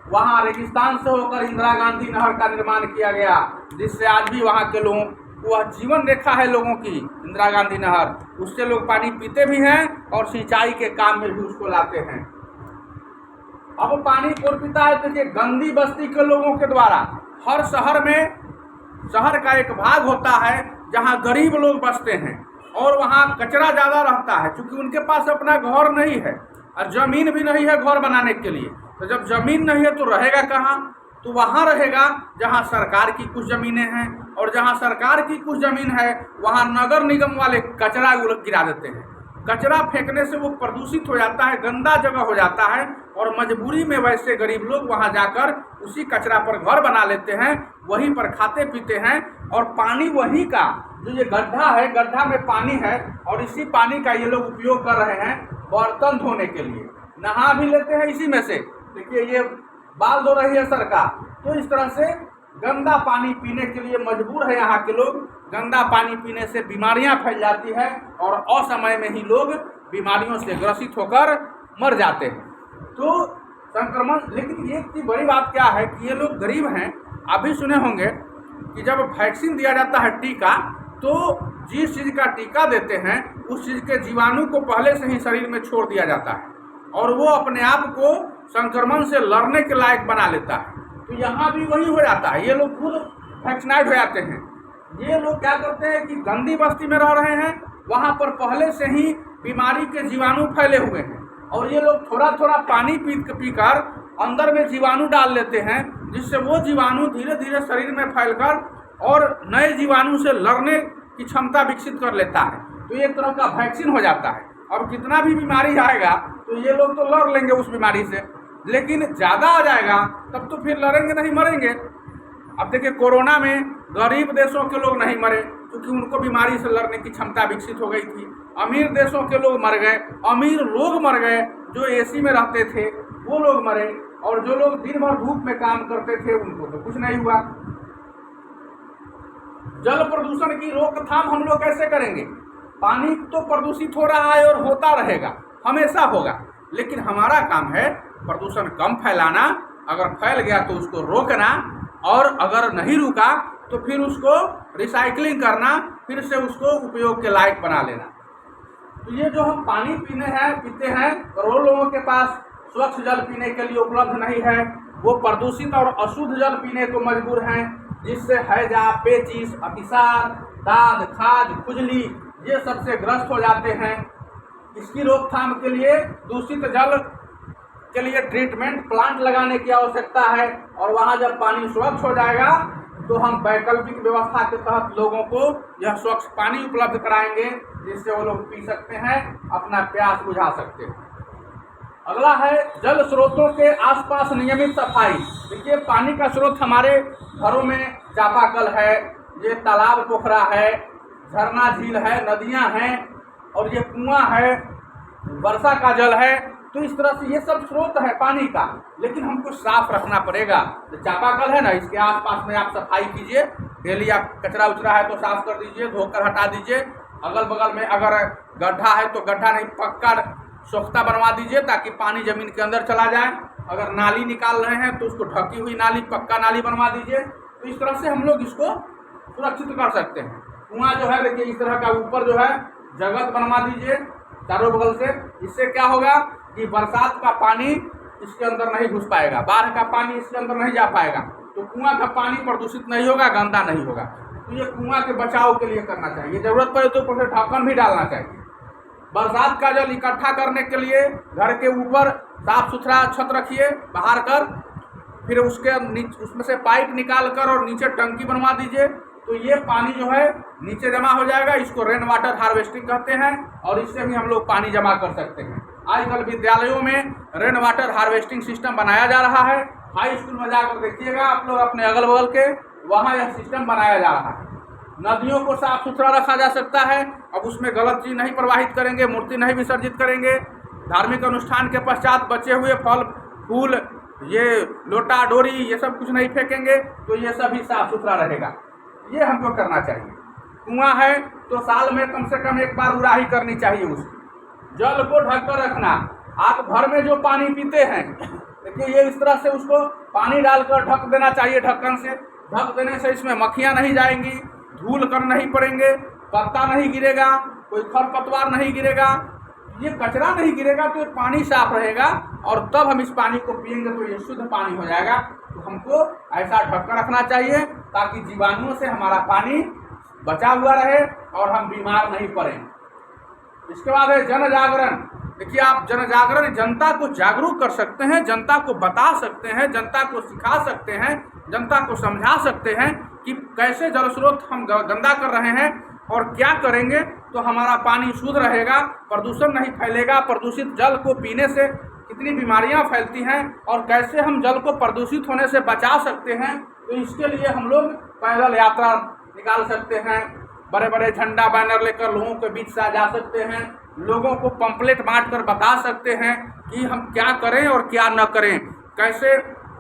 Speaker 1: वहाँ रेगिस्तान से होकर इंदिरा गांधी नहर का निर्माण किया गया, जिससे आज भी वहाँ के लोगों, वह जीवन रेखा है लोगों की, इंदिरा गांधी नहर, उससे लोग पानी पीते भी हैं और सिंचाई के काम में भी उसको लाते हैं। अब पानी कौन पीता है? देखिए गंदी बस्ती के लोगों के द्वारा। हर शहर में, शहर का एक भाग होता है जहाँ गरीब लोग बसते हैं और वहाँ कचरा ज़्यादा रहता है, क्योंकि उनके पास अपना घर नहीं है और ज़मीन भी नहीं है घर बनाने के लिए। तो जब ज़मीन नहीं है तो रहेगा कहाँ? तो वहाँ रहेगा जहाँ सरकार की कुछ ज़मीनें हैं, और जहाँ सरकार की कुछ ज़मीन है वहाँ नगर निगम वाले कचरा गिरा देते हैं। कचरा फेंकने से वो प्रदूषित हो जाता है, गंदा जगह हो जाता है, और मजबूरी में वैसे गरीब लोग वहाँ जाकर उसी कचरा पर घर बना लेते हैं, वहीं पर खाते पीते हैं, और पानी वहीं का, जो ये गड्ढा है, गड्ढा में पानी है, और इसी पानी का ये लोग उपयोग कर रहे हैं बर्तन धोने के लिए, नहा भी लेते हैं इसी में से। देखिए ये बाल धो रही है सरकार, तो इस तरह से गंदा पानी पीने के लिए मजबूर है यहाँ के लोग। गंदा पानी पीने से बीमारियाँ फैल जाती है और असमय में ही लोग बीमारियों से ग्रसित होकर मर जाते हैं। तो संक्रमण, लेकिन एक की बड़ी बात क्या है कि ये लोग गरीब हैं। आप भी सुने होंगे कि जब वैक्सीन दिया जाता है, टीका, तो जिस चीज़ का टीका देते हैं उस चीज़ के जीवाणु को पहले से ही शरीर में छोड़ दिया जाता है और वो अपने आप को संक्रमण से लड़ने के लायक बना लेता है। तो यहाँ भी वही हो जाता है, ये लोग खुद वैक्सीनाइड हो जाते हैं। ये लोग क्या करते हैं कि गंदी बस्ती में रह रहे हैं, वहाँ पर पहले से ही बीमारी के जीवाणु फैले हुए हैं, और ये लोग थोड़ा थोड़ा पानी पीकर अंदर में जीवाणु डाल लेते हैं, जिससे वो जीवाणु धीरे धीरे शरीर में फैलकर और नए जीवाणु से लड़ने की क्षमता विकसित कर लेता है। तो एक तरह का वैक्सीन हो जाता है। अब कितना भी बीमारी आएगा तो ये लोग तो लड़ लेंगे उस बीमारी से, लेकिन ज़्यादा आ जाएगा तब तो फिर लड़ेंगे नहीं, मरेंगे। अब देखिए कोरोना में गरीब देशों के लोग नहीं मरे क्योंकि उनको बीमारी से लड़ने की क्षमता विकसित हो गई थी। अमीर देशों के लोग मर गए, अमीर लोग मर गए, जो एसी में रहते थे वो लोग मरे, और जो लोग दिन भर धूप में काम करते थे उनको तो कुछ नहीं हुआ। जल प्रदूषण की रोकथाम हम लोग कैसे करेंगे? पानी तो प्रदूषित हो रहा है और होता रहेगा, हमेशा होगा, लेकिन हमारा काम है प्रदूषण कम फैलाना। अगर फैल गया तो उसको रोकना, और अगर नहीं रुका तो फिर उसको रिसाइकलिंग करना, फिर से उसको उपयोग के लायक बना लेना। तो ये जो हम पानी पीते हैं, करोड़ों लोगों के पास स्वच्छ जल पीने के लिए उपलब्ध नहीं है, वो प्रदूषित और अशुद्ध जल पीने को मजबूर हैं, जिससे हैजा, पेचिश, अतिसार, दाद, खाज, खुजली ये सबसे ग्रस्त हो जाते हैं। इसकी रोकथाम के लिए दूषित जल के लिए ट्रीटमेंट प्लांट लगाने की आवश्यकता है, और वहाँ जब पानी स्वच्छ हो जाएगा तो हम वैकल्पिक व्यवस्था के तहत लोगों को यह स्वच्छ पानी उपलब्ध कराएंगे, जिससे वो लोग पी सकते हैं, अपना प्यास बुझा सकते हैं। अगला है जल स्रोतों के आसपास नियमित सफाई। देखिए, पानी का स्रोत हमारे घरों में चापाकल है, ये तालाब पोखरा है, झरना झील है, नदियां हैं, और ये कुआं है, वर्षा का जल है। तो इस तरह से ये सब स्रोत है पानी का, लेकिन हमको साफ रखना पड़ेगा। तो चापाकल है ना, इसके आसपास में आप सफाई कीजिए, डेली आप कचरा उचरा है तो साफ कर दीजिए, धोकर हटा दीजिए। अगल बगल में अगर गड्ढा है तो गड्ढा नहीं, पक्का सोख्ता बनवा दीजिए ताकि पानी जमीन के अंदर चला जाए। अगर नाली निकाल रहे हैं तो उसको ढकी हुई नाली, पक्का नाली बनवा दीजिए। तो इस तरह से हम लोग इसको सुरक्षित कर सकते हैं। कुआं जो है देखिए, इस तरह का ऊपर जो है जगत बनवा दीजिए चारों बगल से। इससे क्या होगा कि बरसात का पानी इसके अंदर नहीं घुस पाएगा, बाढ़ का पानी इसके अंदर नहीं जा पाएगा, तो कुआं का पानी प्रदूषित नहीं होगा, गंदा नहीं होगा। तो ये कुआं के बचाव के लिए करना चाहिए। जरूरत पड़े तो ऊपर से ढक्कन भी डालना चाहिए। बरसात का जल इकट्ठा करने के लिए घर के ऊपर साफ सुथरा छत रखिए बाहर कर, फिर उसमें से पाइप निकाल कर और नीचे टंकी बनवा दीजिए। तो ये पानी जो है नीचे जमा हो जाएगा। इसको रेन वाटर हार्वेस्टिंग कहते हैं, और इससे भी हम लोग पानी जमा कर सकते हैं। आजकल विद्यालयों में रेन वाटर हार्वेस्टिंग सिस्टम बनाया जा रहा है। हाई स्कूल में जाकर देखिएगा आप लोग अपने अगल बगल के, वहाँ यह सिस्टम बनाया जा रहा है। नदियों को साफ सुथरा रखा जा सकता है। अब उसमें गलत चीज नहीं प्रवाहित करेंगे, मूर्ति नहीं विसर्जित करेंगे। धार्मिक अनुष्ठान के पश्चात बचे हुए फल फूल, ये लोटा डोरी, ये सब कुछ नहीं फेंकेंगे। तो ये सभी साफ सुथरा रहेगा, ये हमको करना चाहिए। कुआं है तो साल में कम से कम एक बार उड़ाही करनी चाहिए उसकी। जल को ढक कर रखना। आप घर में जो पानी पीते हैं, देखिए ये इस तरह से उसको पानी डालकर ढक देना चाहिए ढक्कन से। ढक देने से इसमें मक्खियाँ नहीं जाएंगी, धूल कण नहीं पड़ेंगे, पत्ता नहीं गिरेगा, कोई खरपतवार नहीं गिरेगा, ये कचरा नहीं गिरेगा, तो ये पानी साफ रहेगा। और तब हम इस पानी को पिएंगे तो ये शुद्ध पानी हो जाएगा। तो हमको ऐसा ढक कर रखना चाहिए ताकि जीवाणुओं से हमारा पानी बचा हुआ रहे और हम बीमार नहीं पड़ें। इसके बाद है जन जागरण। देखिए, आप जन जागरण, जनता को जागरूक कर सकते हैं, जनता को बता सकते हैं, जनता को सिखा सकते हैं, जनता को समझा सकते हैं कि कैसे जल स्रोत हम गंदा कर रहे हैं और क्या करेंगे तो हमारा पानी शुद्ध रहेगा, प्रदूषण नहीं फैलेगा। प्रदूषित जल को पीने से कितनी बीमारियां फैलती हैं और कैसे हम जल को प्रदूषित होने से बचा सकते हैं। तो इसके लिए हम लोग पैदल यात्रा निकाल सकते हैं, बड़े बड़े झंडा बैनर लेकर लोगों के बीच से जा सकते हैं, लोगों को पंपलेट बांट कर बता सकते हैं कि हम क्या करें और क्या न करें, कैसे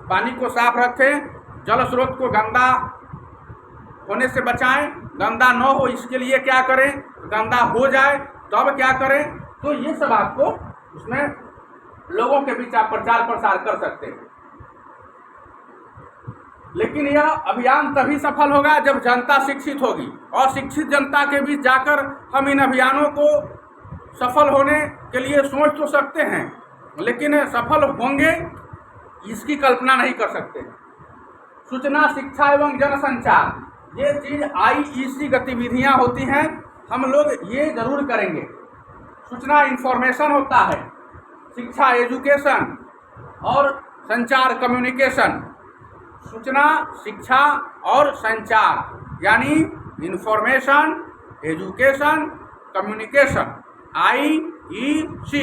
Speaker 1: पानी को साफ रखें, जल स्रोत को गंदा होने से बचाएं, गंदा न हो इसके लिए क्या करें, गंदा हो जाए तब क्या करें। तो ये सब आपको उसमें लोगों के बीच आप प्रचार प्रसार कर सकते हैं। लेकिन यह अभियान तभी सफल होगा जब जनता शिक्षित होगी, और शिक्षित जनता के बीच जाकर हम इन अभियानों को सफल होने के लिए सोच तो सकते हैं, लेकिन सफल होंगे इसकी कल्पना नहीं कर सकते। सूचना, शिक्षा एवं जनसंचार, ये चीज IEC गतिविधियां होती हैं, हम लोग ये जरूर करेंगे। सूचना इंफॉर्मेशन होता है, शिक्षा एजुकेशन, और संचार कम्युनिकेशन। सूचना, शिक्षा और संचार यानी इंफॉर्मेशन, एजुकेशन, कम्युनिकेशन, IEC,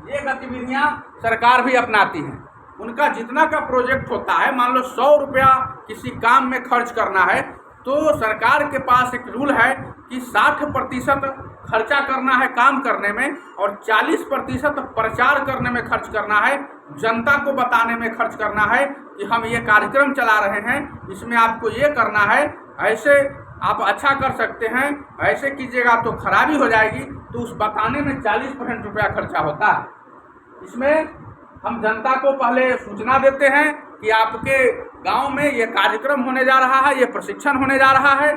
Speaker 1: ये गतिविधियां सरकार भी अपनाती हैं। उनका जितना का प्रोजेक्ट होता है, मान लो 100 रुपया किसी काम में खर्च करना है, तो सरकार के पास एक रूल है कि 60% खर्चा करना है काम करने में और 40% प्रचार करने में खर्च करना है, जनता को बताने में खर्च करना है कि हम ये कार्यक्रम चला रहे हैं, इसमें आपको ये करना है, ऐसे आप अच्छा कर सकते हैं, ऐसे कीजिएगा तो खराबी हो जाएगी। तो उस बताने में 40% रुपया खर्चा होता है। इसमें हम जनता को पहले सूचना देते हैं कि आपके गांव में ये कार्यक्रम होने जा रहा है, ये प्रशिक्षण होने जा रहा है,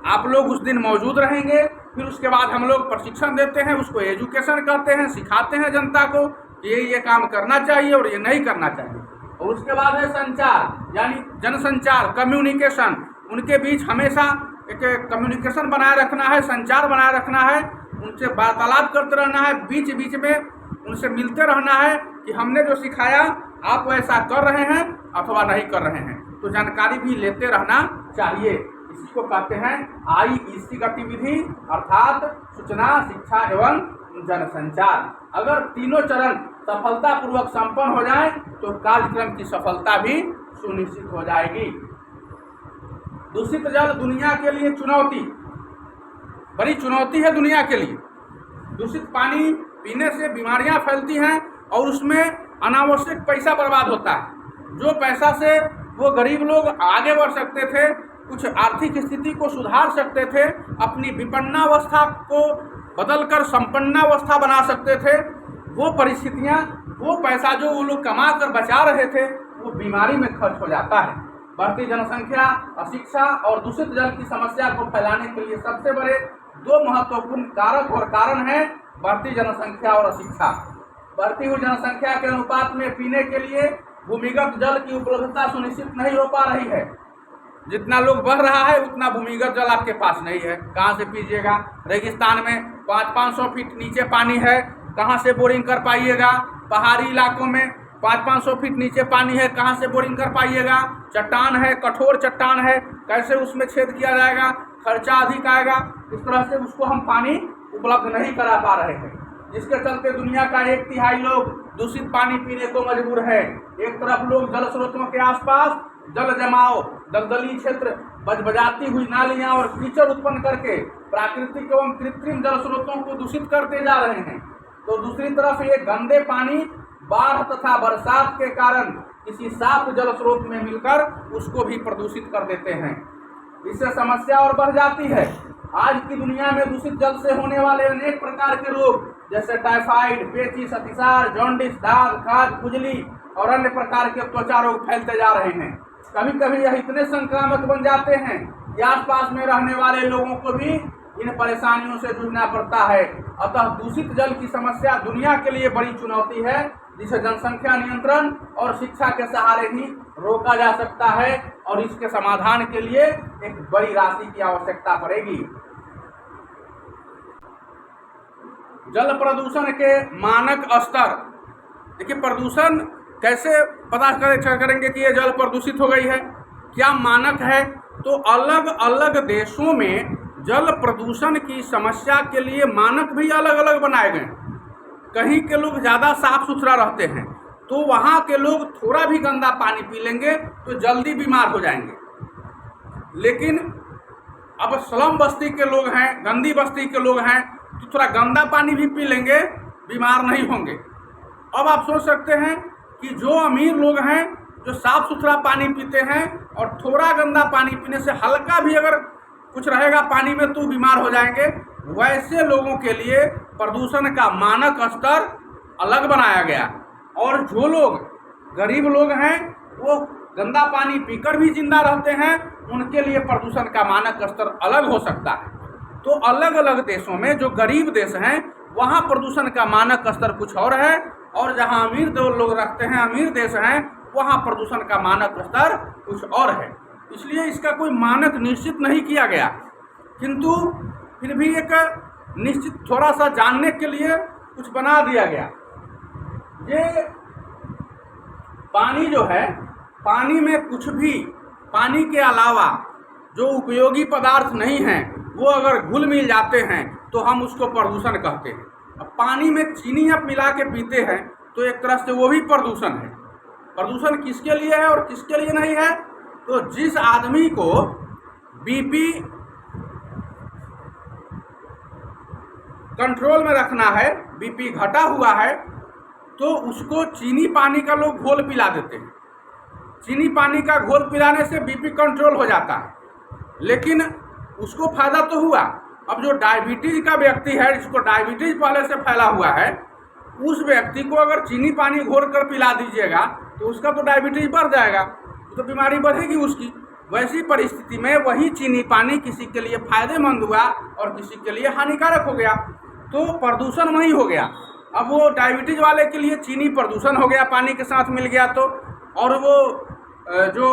Speaker 1: आप लोग उस दिन मौजूद रहेंगे। फिर उसके बाद हम लोग प्रशिक्षण देते हैं, उसको एजुकेशन कहते हैं, सिखाते हैं जनता को ये काम करना चाहिए और ये नहीं करना चाहिए। और उसके बाद है संचार यानी जनसंचार, कम्युनिकेशन। उनके बीच हमेशा एक कम्युनिकेशन बनाए रखना है, संचार बनाए रखना है, उनसे वार्तालाप करते रहना है, बीच बीच में उनसे मिलते रहना है कि हमने जो सिखाया आप ऐसा कर रहे हैं अथवा नहीं कर रहे हैं। तो जानकारी भी लेते रहना चाहिए। इसी को कहते हैं IEC गतिविधि अर्थात सूचना, शिक्षा एवं जनसंचार। अगर तीनों चरण सफलतापूर्वक संपन्न हो जाए तो कार्यक्रम की सफलता भी सुनिश्चित हो जाएगी। दूषित जल दुनिया के लिए चुनौती, बड़ी चुनौती है दुनिया के लिए। दूषित पानी पीने से बीमारियां फैलती हैं और उसमें अनावश्यक पैसा बर्बाद होता है। जो पैसा से वो गरीब लोग आगे बढ़ सकते थे, कुछ आर्थिक स्थिति को सुधार सकते थे, अपनी विपन्नावस्था को बदलकर संपन्नावस्था बना सकते थे, वो परिस्थितियां, वो पैसा जो वो लोग कमा कर बचा रहे थे वो बीमारी में खर्च हो जाता है। बढ़ती जनसंख्या, अशिक्षा और दूषित जल की समस्या को फैलाने के लिए सबसे बड़े दो महत्वपूर्ण कारक और कारण हैं बढ़ती जनसंख्या और अशिक्षा। बढ़ती हुई जनसंख्या के अनुपात में पीने के लिए भूमिगत जल की उपलब्धता सुनिश्चित नहीं हो पा रही है। जितना लोग बढ़ रहा है उतना भूमिगत जल आपके पास नहीं है, कहाँ से पीजिएगा? रेगिस्तान में 500-500 फीट नीचे पानी है, कहाँ से बोरिंग कर पाइएगा? पहाड़ी इलाकों में 500-500 फीट नीचे पानी है, कहाँ से बोरिंग कर पाइएगा? चट्टान है, कठोर चट्टान है, कैसे उसमें छेद किया जाएगा? खर्चा अधिक आएगा। इस तरह से उसको हम पानी उपलब्ध नहीं करा पा रहे हैं, जिसके चलते दुनिया का 1/3 लोग दूषित पानी पीने को मजबूर है। एक तरफ लोग जल स्रोतों के आसपास जल जमाव, दलदली क्षेत्र, बजबजाती हुई नालियां और कीचड़ उत्पन्न करके प्राकृतिक एवं कृत्रिम जल स्रोतों को दूषित करते जा रहे हैं, तो दूसरी तरफ ये गंदे पानी बाढ़ तथा बरसात के कारण किसी साफ जल स्रोत में मिलकर उसको भी प्रदूषित कर देते हैं। इससे समस्या और बढ़ जाती है। आज की दुनिया में दूषित जल से होने वाले अनेक प्रकार के रोग जैसे टाइफाइड, पेचिस, अतिसार, जॉन्डिस, दाग, खाज, खुजली और अन्य प्रकार के त्वचा रोग फैलते जा रहे हैं। कभी कभी यह इतने संक्रामक बन जाते हैं कि आसपास में रहने वाले लोगों को भी इन परेशानियों से जूझना पड़ता है। अतः दूषित जल की समस्या दुनिया के लिए बड़ी चुनौती है, जिसे जनसंख्या नियंत्रण और शिक्षा के सहारे ही रोका जा सकता है और इसके समाधान के लिए एक बड़ी राशि की आवश्यकता पड़ेगी। जल प्रदूषण के मानक स्तर। देखिए, प्रदूषण कैसे पता करेंगे कि ये जल प्रदूषित हो गई है? क्या मानक है? तो अलग अलग देशों में जल प्रदूषण की समस्या के लिए मानक भी अलग अलग बनाए गए। कहीं के लोग ज़्यादा साफ सुथरा रहते हैं तो वहाँ के लोग थोड़ा भी गंदा पानी पी लेंगे तो जल्दी बीमार हो जाएंगे, लेकिन अब स्लम बस्ती के लोग हैं, गंदी बस्ती के लोग हैं, तो थोड़ा गंदा पानी भी पी लेंगे, बीमार नहीं होंगे। अब आप सोच सकते हैं कि जो अमीर लोग हैं, जो साफ सुथरा पानी पीते हैं और थोड़ा गंदा पानी पीने से हल्का भी अगर कुछ रहेगा पानी में तो बीमार हो जाएंगे, वैसे लोगों के लिए प्रदूषण का मानक स्तर अलग बनाया गया। और जो लोग गरीब लोग हैं वो गंदा पानी पीकर भी जिंदा रहते हैं, उनके लिए प्रदूषण का मानक स्तर अलग हो सकता है। तो अलग अलग देशों में जो गरीब देश हैं वहाँ प्रदूषण का मानक स्तर कुछ और है, और जहाँ अमीर लोग रखते हैं, अमीर देश हैं, वहाँ प्रदूषण का मानक स्तर कुछ और है। इसलिए इसका कोई मानक निश्चित नहीं किया गया, किंतु फिर भी एक निश्चित थोड़ा सा जानने के लिए कुछ बना दिया गया। ये पानी जो है, पानी में कुछ भी, पानी के अलावा जो उपयोगी पदार्थ नहीं हैं वो अगर घुल मिल जाते हैं तो हम उसको प्रदूषण कहते हैं। अब पानी में चीनी आप मिला के पीते हैं तो एक तरह से वो भी प्रदूषण है। प्रदूषण किसके लिए है और किसके लिए नहीं है? तो जिस आदमी को बीपी कंट्रोल में रखना है, बीपी घटा हुआ है, तो उसको चीनी पानी का लोग घोल पिला देते हैं। चीनी पानी का घोल पिलाने से बीपी कंट्रोल हो जाता है, लेकिन उसको फायदा तो हुआ। अब जो डायबिटीज का व्यक्ति है, जिसको डायबिटीज पहले से फैला हुआ है, उस व्यक्ति को अगर चीनी पानी घोल कर पिला दीजिएगा तो उसका तो डायबिटीज बढ़ जाएगा, तो बीमारी बढ़ेगी उसकी। वैसी परिस्थिति में वही चीनी पानी किसी के लिए फायदेमंद हुआ और किसी के लिए हानिकारक हो गया, तो प्रदूषण वही हो गया। अब वो डायबिटीज वाले के लिए चीनी प्रदूषण हो गया, पानी के साथ मिल गया तो, और वो जो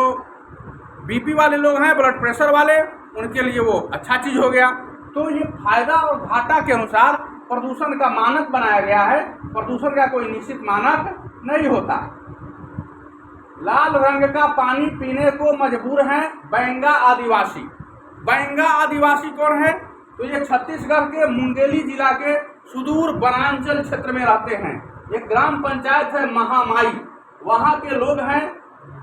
Speaker 1: बीपी वाले लोग हैं, ब्लड प्रेशर वाले, उनके लिए वो अच्छा चीज़ हो गया। तो ये फायदा और घाटा के अनुसार प्रदूषण का मानक बनाया गया है। प्रदूषण का कोई निश्चित मानक नहीं होता। लाल रंग का पानी पीने को मजबूर हैं बैंगा आदिवासी। बैंगा आदिवासी कौन है? तो ये छत्तीसगढ़ के मुंगेली जिला के सुदूर वनांचल क्षेत्र में रहते हैं। एक ग्राम पंचायत है महामाई, वहाँ के लोग हैं।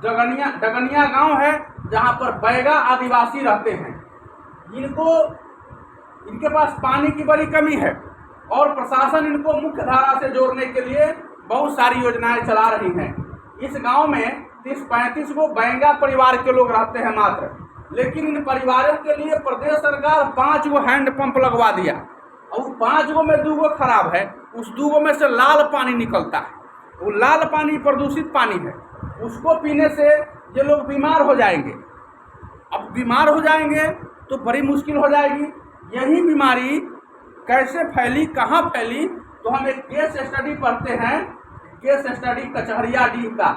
Speaker 1: डगनिया गांव है जहाँ पर बैगा आदिवासी रहते हैं। इनके पास पानी की बड़ी कमी है और प्रशासन इनको मुख्य धारा से जोड़ने के लिए बहुत सारी योजनाएं चला रही हैं। इस गांव में 30-35 गो बैंगा परिवार के लोग रहते हैं मात्र, लेकिन इन परिवारों के लिए प्रदेश सरकार 5 गो हैंडपंप लगवा दिया और 5 गो में 2 गो खराब है। उस 2 गो में से लाल पानी निकलता है, वो लाल पानी प्रदूषित पानी है। उसको पीने से ये लोग बीमार हो जाएंगे। अब बीमार हो जाएंगे तो बड़ी मुश्किल हो जाएगी। यही बीमारी कैसे फैली, कहाँ फैली? तो हम एक केस स्टडी पढ़ते हैं, केस स्टडी कचहरियाडीह का।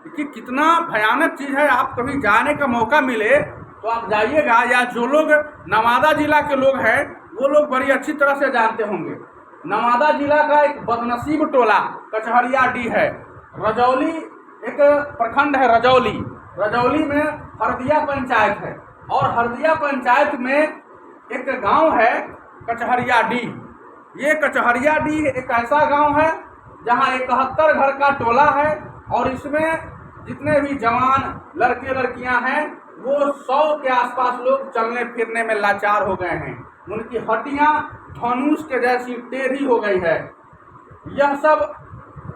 Speaker 1: देखिए कितना भयानक चीज़ है। आप कभी जाने का मौका मिले तो आप जाइएगा, या जो लोग नवादा जिला के लोग हैं वो लोग बड़ी अच्छी तरह से जानते होंगे। नवादा जिला का एक बदनसीब टोला कचहरियाडीह है। रजौली एक प्रखंड है, रजौली में हरदिया पंचायत है और हरदिया पंचायत में एक गांव है कचहरियाडीह। ये कचहरियाडीह एक ऐसा गांव है जहां 71 घर का टोला है और इसमें जितने भी जवान लड़के लड़कियां हैं वो 100 के आसपास लोग चलने फिरने में लाचार हो गए हैं। उनकी हड्डियां धनुष के जैसी टेढ़ी हो गई है। यह सब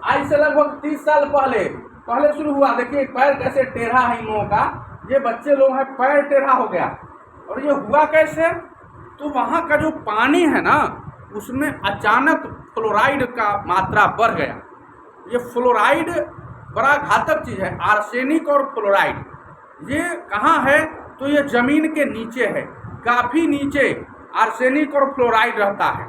Speaker 1: आज से लगभग 30 साल पहले शुरू हुआ। देखिए पैर कैसे टेढ़ा है इन लोगों का, ये बच्चे लोग हैं, पैर टेढ़ा हो गया। और ये हुआ कैसे? तो वहाँ का जो पानी है ना, उसमें अचानक फ्लोराइड का मात्रा बढ़ गया। ये फ्लोराइड बड़ा घातक चीज़ है, आर्सेनिक और फ्लोराइड। ये कहाँ है? तो ये ज़मीन के नीचे है, काफ़ी नीचे आर्सेनिक और फ्लोराइड रहता है।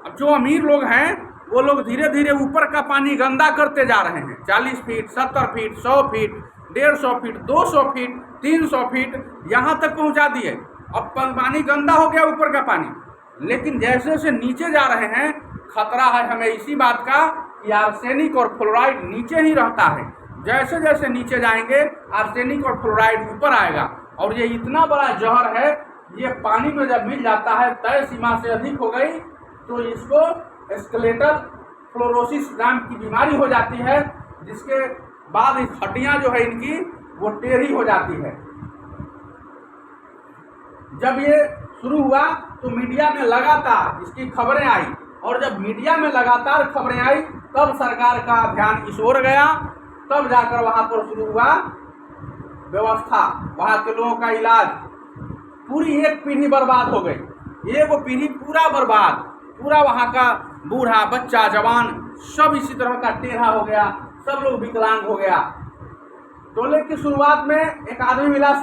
Speaker 1: अब जो अमीर लोग हैं वो लोग धीरे धीरे ऊपर का पानी गंदा करते जा रहे हैं। 40 feet, 70 feet, 100 feet, 150 feet, 200 feet, 300 feet यहाँ तक पहुँचा दिए। अब पानी गंदा हो गया ऊपर का पानी। लेकिन जैसे जैसे नीचे जा रहे हैं खतरा है हमें इसी बात का कि आर्सेनिक और फ्लोराइड नीचे ही रहता है। जैसे जैसे नीचे जाएंगे आर्सेनिक और फ्लोराइड ऊपर आएगा और ये इतना बड़ा जहर है। ये पानी में जब मिल जाता है, तय सीमा से अधिक हो गई तो इसको स्केलेटल फ्लोरोसिस नाम की बीमारी हो जाती है, जिसके बाद हड्डियां जो है इनकी वो टेढ़ी हो जाती है। जब ये शुरू हुआ तो मीडिया में लगातार इसकी खबरें आई और जब मीडिया में लगातार खबरें आई तब सरकार का ध्यान इस ओर गया। तब जाकर वहाँ पर शुरू हुआ व्यवस्था, वहाँ के लोगों का इलाज। पूरी एक पीढ़ी बर्बाद हो गई, एक पीढ़ी पूरा बर्बाद। पूरा वहाँ का बूढ़ा बच्चा जवान सब इसी तरह का टेढ़ा हो गया, सब लोग विकलांग हो गया। टोले की शुरुआत में एक आदमी मिला,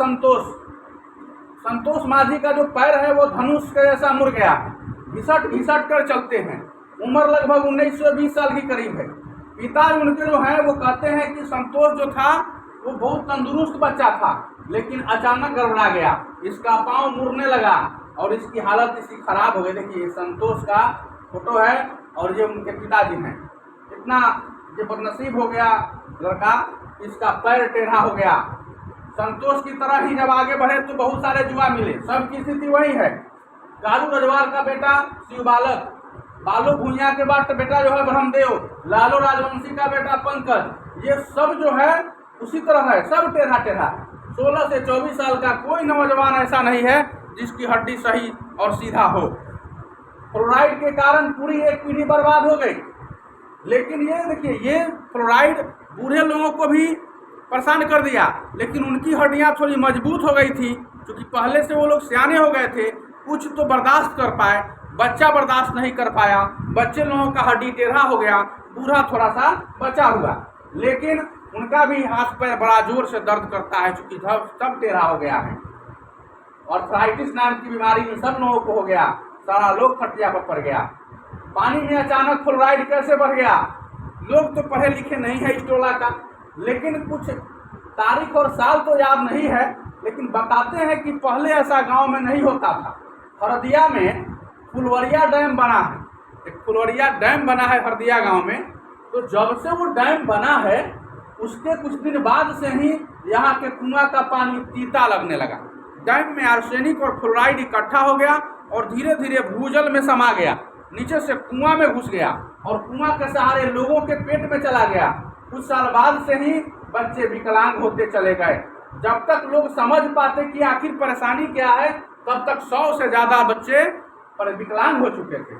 Speaker 1: संतोष माझी का जो पैर है वो धनुष के जैसा मुड़ गया, घिसट कर चलते हैं। उम्र लगभग 19 से 20 साल की करीब है। पिता उनके जो हैं वो कहते हैं कि संतोष जो था वो बहुत तंदुरुस्त बच्चा था, लेकिन अचानक गड़बड़ा गया, इसका पाँव मुड़ने लगा और इसकी हालत इसकी खराब हो गई। देखिए संतोष का फोटो है और ये उनके पिताजी हैं। इतना ये बदनसीब हो गया लड़का, इसका पैर टेढ़ा हो गया। संतोष की तरह ही जब आगे बढ़े तो बहुत सारे जुआ मिले, सबकी स्थिति वही है। कालू रजवार का बेटा शिव बालक, बालू भुइयां के बाद बेटा जो है ब्रह्मदेव, लालू राजवंशी का बेटा पंकज, ये सब जो है उसी तरह है, सब टेढ़ा टेढ़ा। 16 से 24 साल का कोई नौजवान ऐसा नहीं है जिसकी हड्डी सही और सीधा हो। फ्लोराइड के कारण पूरी एक पीढ़ी बर्बाद हो गई। लेकिन ये देखिए, ये फ्लोराइड बूढ़े लोगों को भी परेशान कर दिया, लेकिन उनकी हड्डियां थोड़ी मजबूत हो गई थी क्योंकि पहले से वो लोग सियाने हो गए थे। कुछ तो बर्दाश्त कर पाए, बच्चा बर्दाश्त नहीं कर पाया, बच्चे लोगों का हड्डी टेढ़ा हो गया, बूढ़ा थोड़ा सा बचा हुआ, लेकिन उनका भी हाथ पैर बड़ा जोर से दर्द करता है क्योंकि सब टेढ़ा हो गया है। आर्थराइटिस नाम की बीमारी इन सब लोगों को हो गया, सारा लोग खटिया पर पड़ गया। पानी में अचानक फ्लोराइड कैसे बढ़ गया? लोग तो पढ़े लिखे नहीं है इस टोला का, लेकिन कुछ तारीख और साल तो याद नहीं है, लेकिन बताते हैं कि पहले ऐसा गांव में नहीं होता था। हरदिया में फुलवरिया डैम बना है, एक फुलवरिया डैम बना है हरदिया गांव में। तो जब से वो डैम बना है उसके कुछ दिन बाद से ही यहाँ के कुआं का पानी तीता लगने लगा। डैम में आर्सेनिक और फ्लोराइड इकट्ठा हो गया और धीरे धीरे भूजल में समा गया, नीचे से कुआं में घुस गया और कुआं के सहारे लोगों के पेट में चला गया। कुछ साल बाद से ही बच्चे विकलांग होते चले गए। जब तक लोग समझ पाते कि आखिर परेशानी क्या है, तब तक 100 से ज़्यादा बच्चे विकलांग हो चुके थे।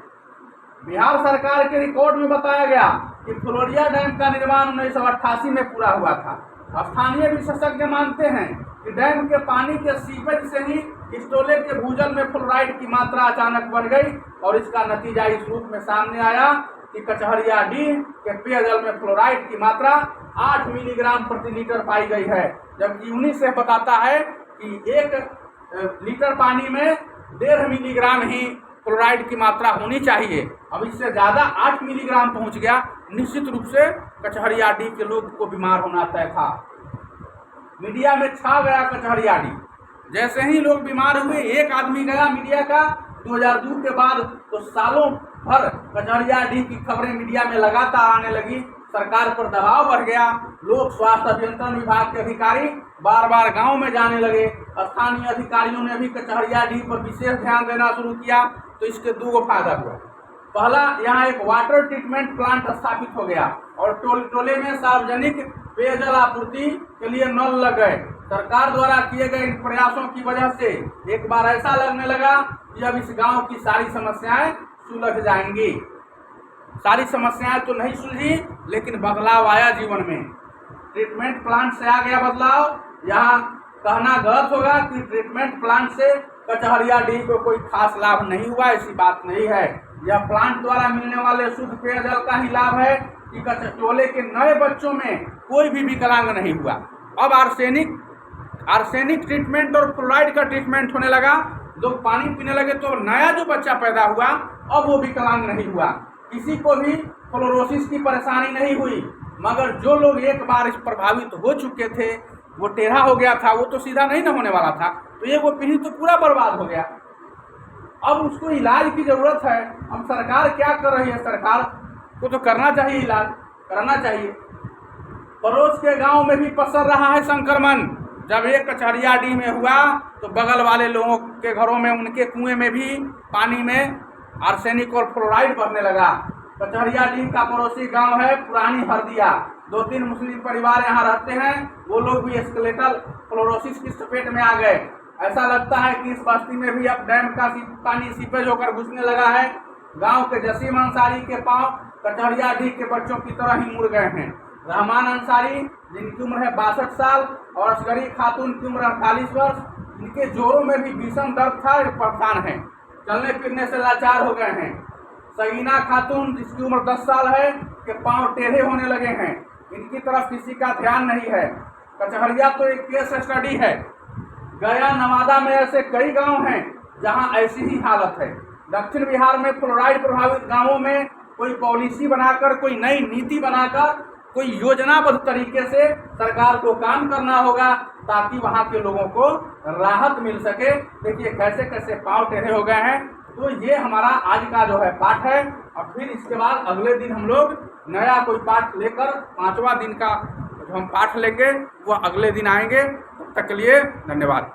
Speaker 1: बिहार सरकार के रिकॉर्ड में बताया गया कि फ्लोरिया डैम का निर्माण 1988 में पूरा हुआ था। स्थानीय विशेषज्ञ मानते हैं कि डैम के पानी के सीवेज से ही स्टोले के भूजल में फ्लोराइड की मात्रा अचानक बढ़ गई और इसका नतीजा इस रूप में सामने आया कि कचहरिया डी के पेयजल में फ्लोराइड की मात्रा 8 मिलीग्राम प्रति लीटर पाई गई है, जबकि उन्हीं से बताता है कि 1 लीटर पानी में 1.5 मिलीग्राम ही फ्लोराइड की मात्रा होनी चाहिए। अब इससे ज़्यादा 8 मिलीग्राम पहुंच गया। निश्चित रूप से कचहरिया डी के लोग को बीमार होना तय था। मीडिया में छा गया कचहरिया डी। जैसे ही लोग बीमार हुए, एक आदमी गया मीडिया का 2002 के बाद, तो सालों भर कचहरिया डी की खबरें मीडिया में लगातार आने लगी। सरकार पर दबाव बढ़ गया। लोक स्वास्थ्य अभियंत्रण विभाग के अधिकारी बार बार गांव में जाने लगे। स्थानीय अधिकारियों ने भी कचहरिया डी पर विशेष ध्यान देना शुरू किया। तो इसके 2 फायदा हुआ। पहला, यहाँ एक वाटर ट्रीटमेंट प्लांट स्थापित हो गया और टोले में सार्वजनिक पेयजल आपूर्ति के लिए नल लग गए। सरकार द्वारा किए गए इन प्रयासों की वजह से एक बार ऐसा लगने लगा कि अब इस गांव की सारी समस्याएं सुलझ जाएंगी। सारी समस्याएं तो नहीं सुलझी, लेकिन बदलाव आया जीवन में। ट्रीटमेंट प्लांट से आ गया बदलाव। यहाँ कहना गलत होगा कि ट्रीटमेंट प्लांट से कचहरिया डी को कोई खास लाभ नहीं हुआ, ऐसी बात नहीं है। यह प्लांट द्वारा मिलने वाले शुद्ध पेयजल का ही लाभ है कि टोले के नए बच्चों में कोई भी विकलांग नहीं हुआ। अब आर्सेनिक ट्रीटमेंट और फ्लोराइड का ट्रीटमेंट होने लगा। लोग पानी पीने लगे तो नया जो बच्चा पैदा हुआ अब वो विकलांग नहीं हुआ। किसी को भी फ्लोरोसिस की परेशानी नहीं हुई, मगर जो लोग एक बार इस प्रभावित हो चुके थे, वो टेढ़ा हो गया था, वो तो सीधा नहीं न होने वाला था, तो ये वो पीढ़ी तो पूरा बर्बाद हो गया। अब उसको इलाज की जरूरत है। अब सरकार क्या कर रही है? सरकार को तो करना चाहिए, इलाज करना चाहिए। पड़ोस के गांव में भी पसर रहा है संक्रमण। जब एक कचहरिया डी में हुआ तो बगल वाले लोगों के घरों में, उनके कुएं में भी पानी में आर्सेनिक और फ्लोराइड बढ़ने लगा। कचहरिया डी का पड़ोसी गांव है पुरानी हरदिया। 2-3 मुस्लिम परिवार यहाँ रहते हैं। वो लोग भी स्केलेटल फ्लोरोसिस की चपेट में आ गए। ऐसा लगता है कि इस बस्ती में भी अब डैम का पानी सीपेज होकर घुसने लगा है। गांव के जसीम अंसारी के पांव कचहरिया डी के बच्चों की तरह ही मुड़ गए हैं। रहमान अंसारी, जिनकी उम्र है 62 साल, और असगरी खातून की उम्र 48 वर्ष, इनके जोड़ों में भी भीषण दर्द था, परेशान है, चलने फिरने से लाचार हो गए हैं। सगीना खातून, जिसकी उम्र 10 साल है, के पांव टेढ़े होने लगे हैं। इनकी तरफ किसी का ध्यान नहीं है। कचहरिया तो एक केस स्टडी है। गया, नवादा में ऐसे कई गांव हैं जहां ऐसी ही हालत है। दक्षिण बिहार में फ्लोराइड प्रभावित गांवों में कोई पॉलिसी बनाकर, कोई नई नीति बनाकर, कोई योजनाबद्ध तरीके से सरकार को काम करना होगा, ताकि वहां के लोगों को राहत मिल सके। देखिए कैसे कैसे पांव टेढ़े हो गए हैं। तो ये हमारा आज का जो है पाठ है, और फिर इसके बाद अगले दिन हम लोग नया कोई पाठ लेकर 5वां दिन का जो हम पाठ लेंगे वो अगले दिन आएंगे। तब तक के लिए धन्यवाद।